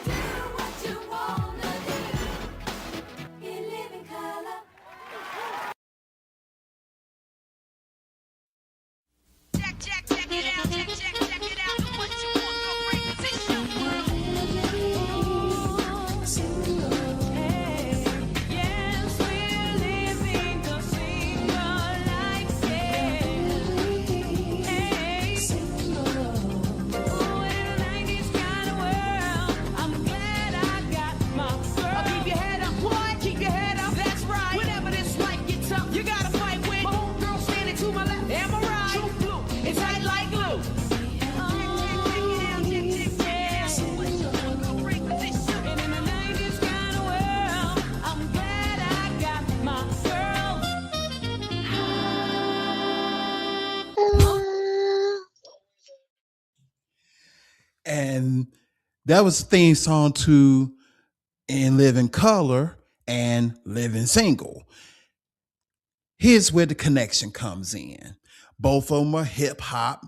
Do what you wanna do. In living color. Check it out, check it out. What you want, go break position. Hey, yes, we're living the single life, yeah. Hey, oh, in a 90s kind of world, I'm glad I got my girl. Keep your head up, boy, keep your head up. That's right. Whenever this life gets tough, you gotta fight with my homegirl standing to my left. Am I right? True blue, it's tight like glue. And in the 90s kind of world, I'm glad I got my girl. And that was the theme song to In Living Color and Living Single. Here's where the connection comes in. Both of them are hip hop.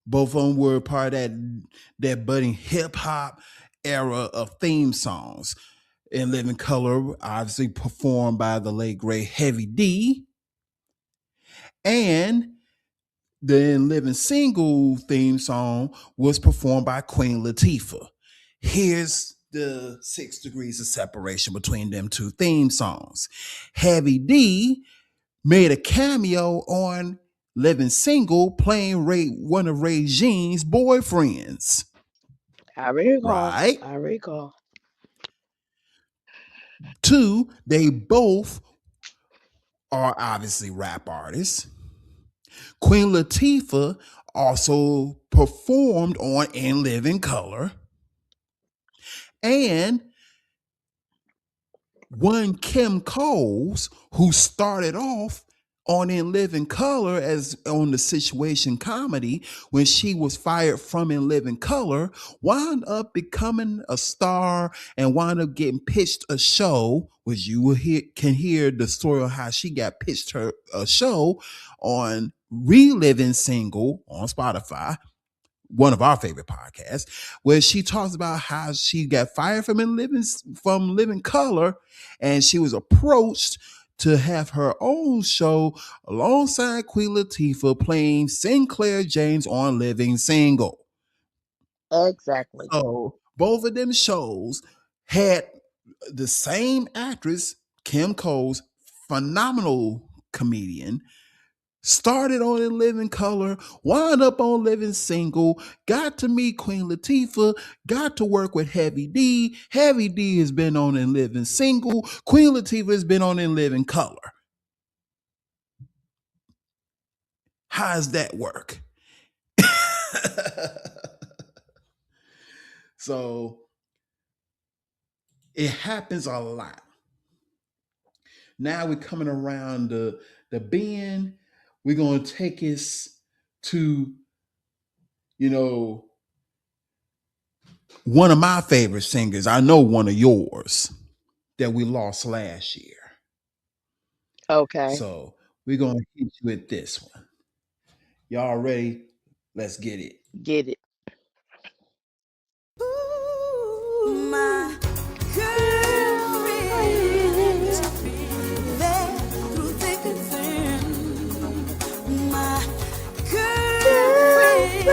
Both of them were part of that budding hip hop era of theme songs. In Living Color, obviously performed by the late great Heavy D. And the In Living Single theme song was performed by Queen Latifah. Here's the 6 degrees of separation between them two theme songs. Heavy D made a cameo on Living Single playing one of Regine's boyfriends. I recall. Right? I recall. Two, they both are obviously rap artists. Queen Latifah also performed on In Living Color. And one Kim Coles, who started off on In Living Color as on the situation comedy, when she was fired from In Living Color, wound up becoming a star and wound up getting pitched a show, which you will can hear the story of how she got pitched her a show on Reliving Single on Spotify, one of our favorite podcasts, where she talks about how she got fired from Living Color, and she was approached to have her own show alongside Queen Latifah playing Sinclair James on Living Single. Exactly. So both of them shows had the same actress, Kim Coles, phenomenal comedian, started on In Living Color, wound up on Living Single, got to meet Queen Latifah, got to work with Heavy D. Heavy D has been on In Living Single. Queen Latifah has been on In Living Color. How does that work? So it happens a lot. Now we're coming around the bend. We're going to take us to, one of my favorite singers. I know one of yours that we lost last year. Okay. So we're going to hit you with this one. Y'all ready? Let's get it. Get it. My girlfriend, there through thick and thin. My girlfriend,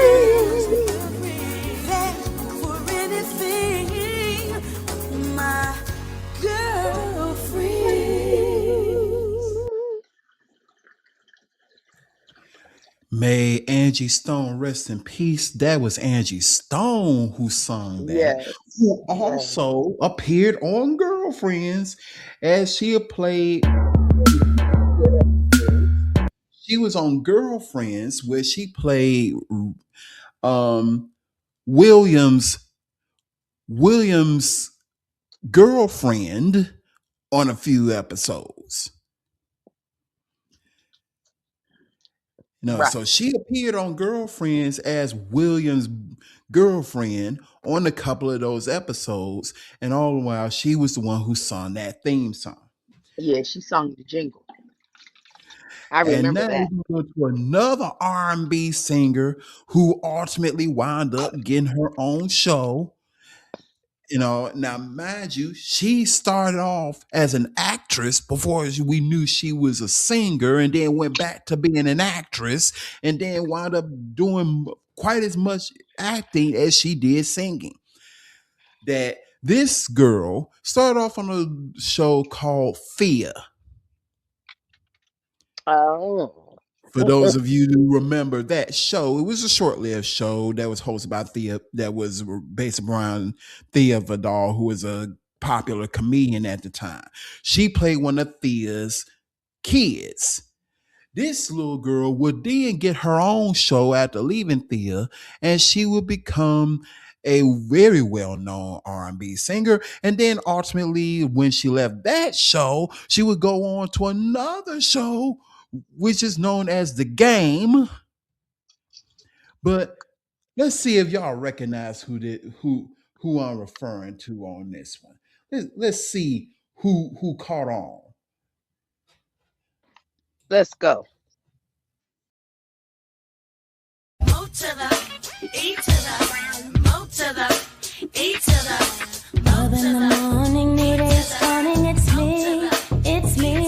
there for anything. My girlfriend. May Angie Stone rest in peace. That was Angie Stone who sung that, Yes. who Yes. also appeared on Girlfriends as she played. She was on Girlfriends where she played Williams girlfriend on a few episodes. No, Right. so she appeared on Girlfriends as Williams' girlfriend on a couple of those episodes, and all the while she was the one who sung that theme song. Yeah, she sung the jingle. I And remember now that. we're going to go to another R&B singer who ultimately wound up getting her own show. Now mind you, she started off as an actress before we knew she was a singer, and then went back to being an actress, and then wound up doing quite as much acting as she did singing. That this girl started off on a show called Thea. Oh. For those of you who remember that show, it was a short-lived show that was hosted by Thea, that was based around Thea Vidal, who was a popular comedian at the time. She played one of Thea's kids. This little girl would then get her own show after leaving Thea, and she would become a very well-known R&B singer. And then ultimately, when she left that show, she would go on to another show, which is known as The Game. But let's see if y'all recognize who I'm referring to on this one. Let's see who caught on. Let's go. Mo to the E to the Mo to the E to the Mo to the morning, need is dawning. It's me.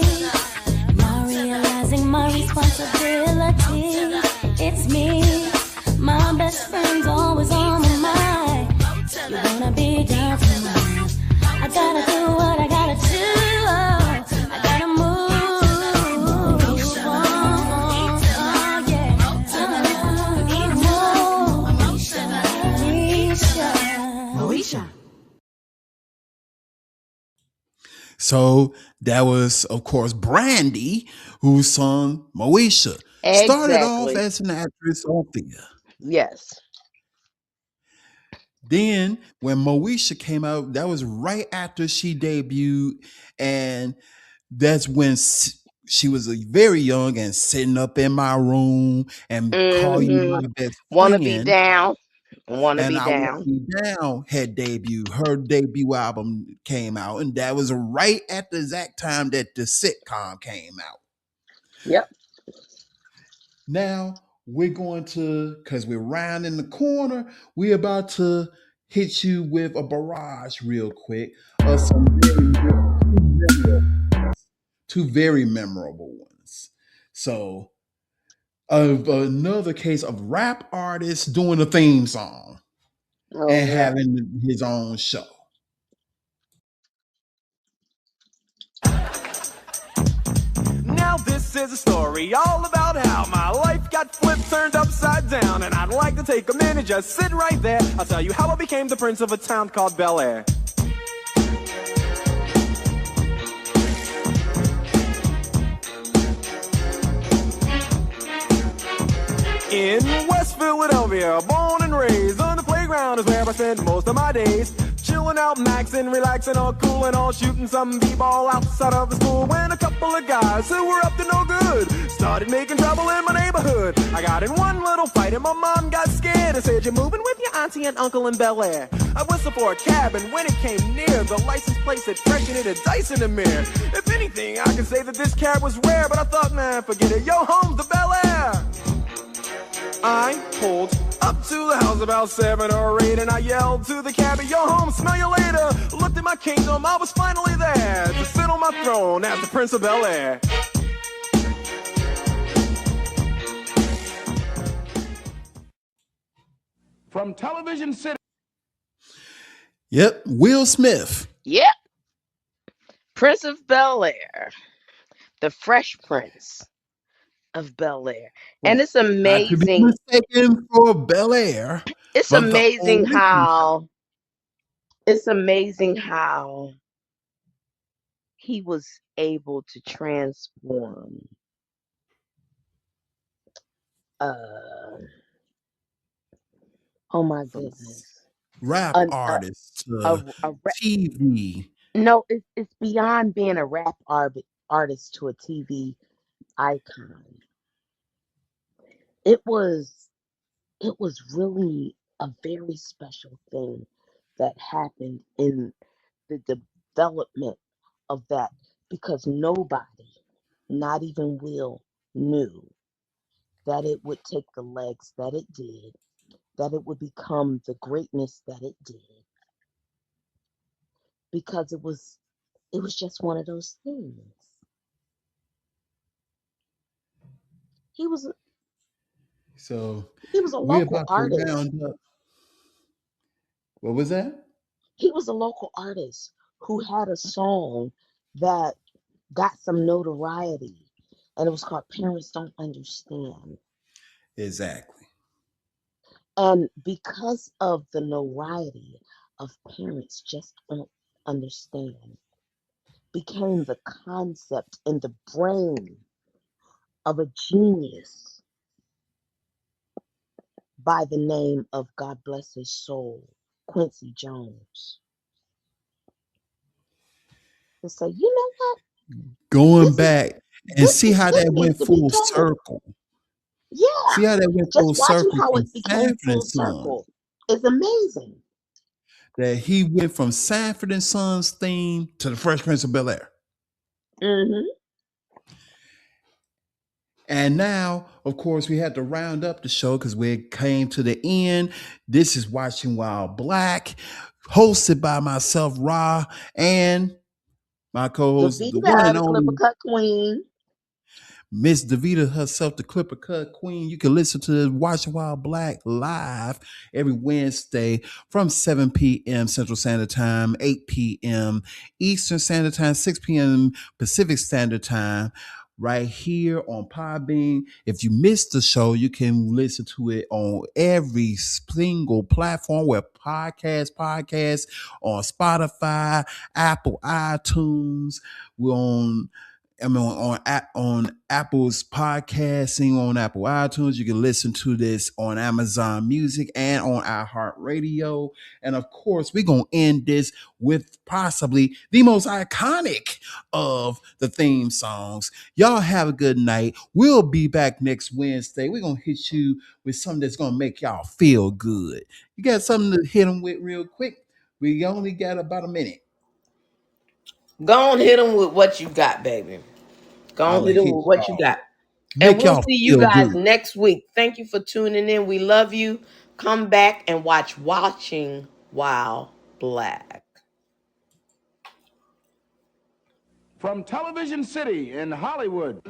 Now realizing my responsibility. It's me. My best friend's always on my mind. You wanna be down tonight? I gotta do what I gotta do. I gotta move. Oh, yeah. Moesha. So that was, of course, Brandy, who sung Moesha. Started off Exactly. as an actress on Thea. Yes. Then when Moesha came out, that was right after she debuted, and that's when she was very young and sitting up in my room and call you my Mm-hmm. best Wanna be friend. down. Wanna And be I Want down. You Down had debuted. Her debut album came out, and that was right at the exact time that the sitcom came out. Yep. Now we're going to, because we're rounding the corner, we're about to hit you with a barrage real quick of some two very memorable ones. So, of another case of rap artists doing a theme song Oh and yeah. having his own show. Now this is a story all about how my life got flipped, turned upside down, and I'd like to take a minute, just sit right there. I'll tell you how I became the prince of a town called Bel Air. In West Philadelphia, born and raised on the playground is where I spent most of my days. Chilling out, maxing, relaxing, all cool and all, shooting some b-ball outside of the school. When a couple of guys who were up to no good started making trouble in my neighborhood. I got in one little fight and my mom got scared and said, "You're moving with your auntie and uncle in Bel Air." I whistled for a cab, and when it came near, the license plate said fresh and it had dice in the mirror. If anything, I could say that this cab was rare, but I thought, man, forget it. Yo, home's the Bel Air. I pulled up to the house about 7 or 8, and I yelled to the cabbie, "Yo, home, smell you later." Looked at my kingdom, I was finally there to sit on my throne as the Prince of Bel Air. From Television City. Yep, Will Smith. Yep. Prince of Bel Air. The Fresh Prince of Bel Air. And it's Not to be amazing. mistaken for Bel Air, It's but the amazing original. how it's amazing how he was able to transform uh oh my From goodness. rap A, a, artist a, to a TV. no, it's beyond being a artist to a TV icon. It was it was really a very special thing that happened in the development of that because nobody, not even Will, knew that it would take the legs that it did, that it would become the greatness that it did, because it was just one of those things. He was So he was a we're local about to artist. round up. What was that? He was a local artist who had a song that got some notoriety, and it was called Parents Don't Understand. Exactly. And because of the notoriety of Parents Just Don't Understand, became the concept in the brain of a genius by the name of, God bless his soul, Quincy Jones. To say, you know what? Going This is back and see how this that needs went to be full played. circle. Yeah. See how that went Just full watching circle how from it became Sanford and full Sons. circle is amazing. That he went from Sanford and Sons theme to the Fresh Prince of Bel Air. Hmm. And now, of course, we had to round up the show because we came to the end. This is Watching While Black, hosted by myself, Rah, and my co-host, the one Davida, and the Clipper only Cut Queen. Miss Davida herself, the Clipper Cut Queen. You can listen to Watch While Black live every Wednesday from 7 p.m. Central Standard Time, 8 p.m. Eastern Standard Time, 6 p.m. Pacific Standard Time, right here on Podbean. If you missed the show, you can listen to it on every single platform where podcasts on Spotify, Apple, iTunes. We're on on Apple's podcasting on Apple iTunes. You can listen to this on Amazon Music and on iHeartRadio. And of course, we're gonna end this with possibly the most iconic of the theme songs. Y'all have a good night. We'll be back next Wednesday. We're gonna hit you with something that's gonna make y'all feel good. You got something to hit them with real quick? We only got about a minute. Go on, hit them with what you got, baby. Go on, I'll hit them hit with what you y'all. got. And Make we'll y'all see you feel guys good. next week. Thank you for tuning in. We love you. Come back and watch Watching While Black. From Television City in Hollywood.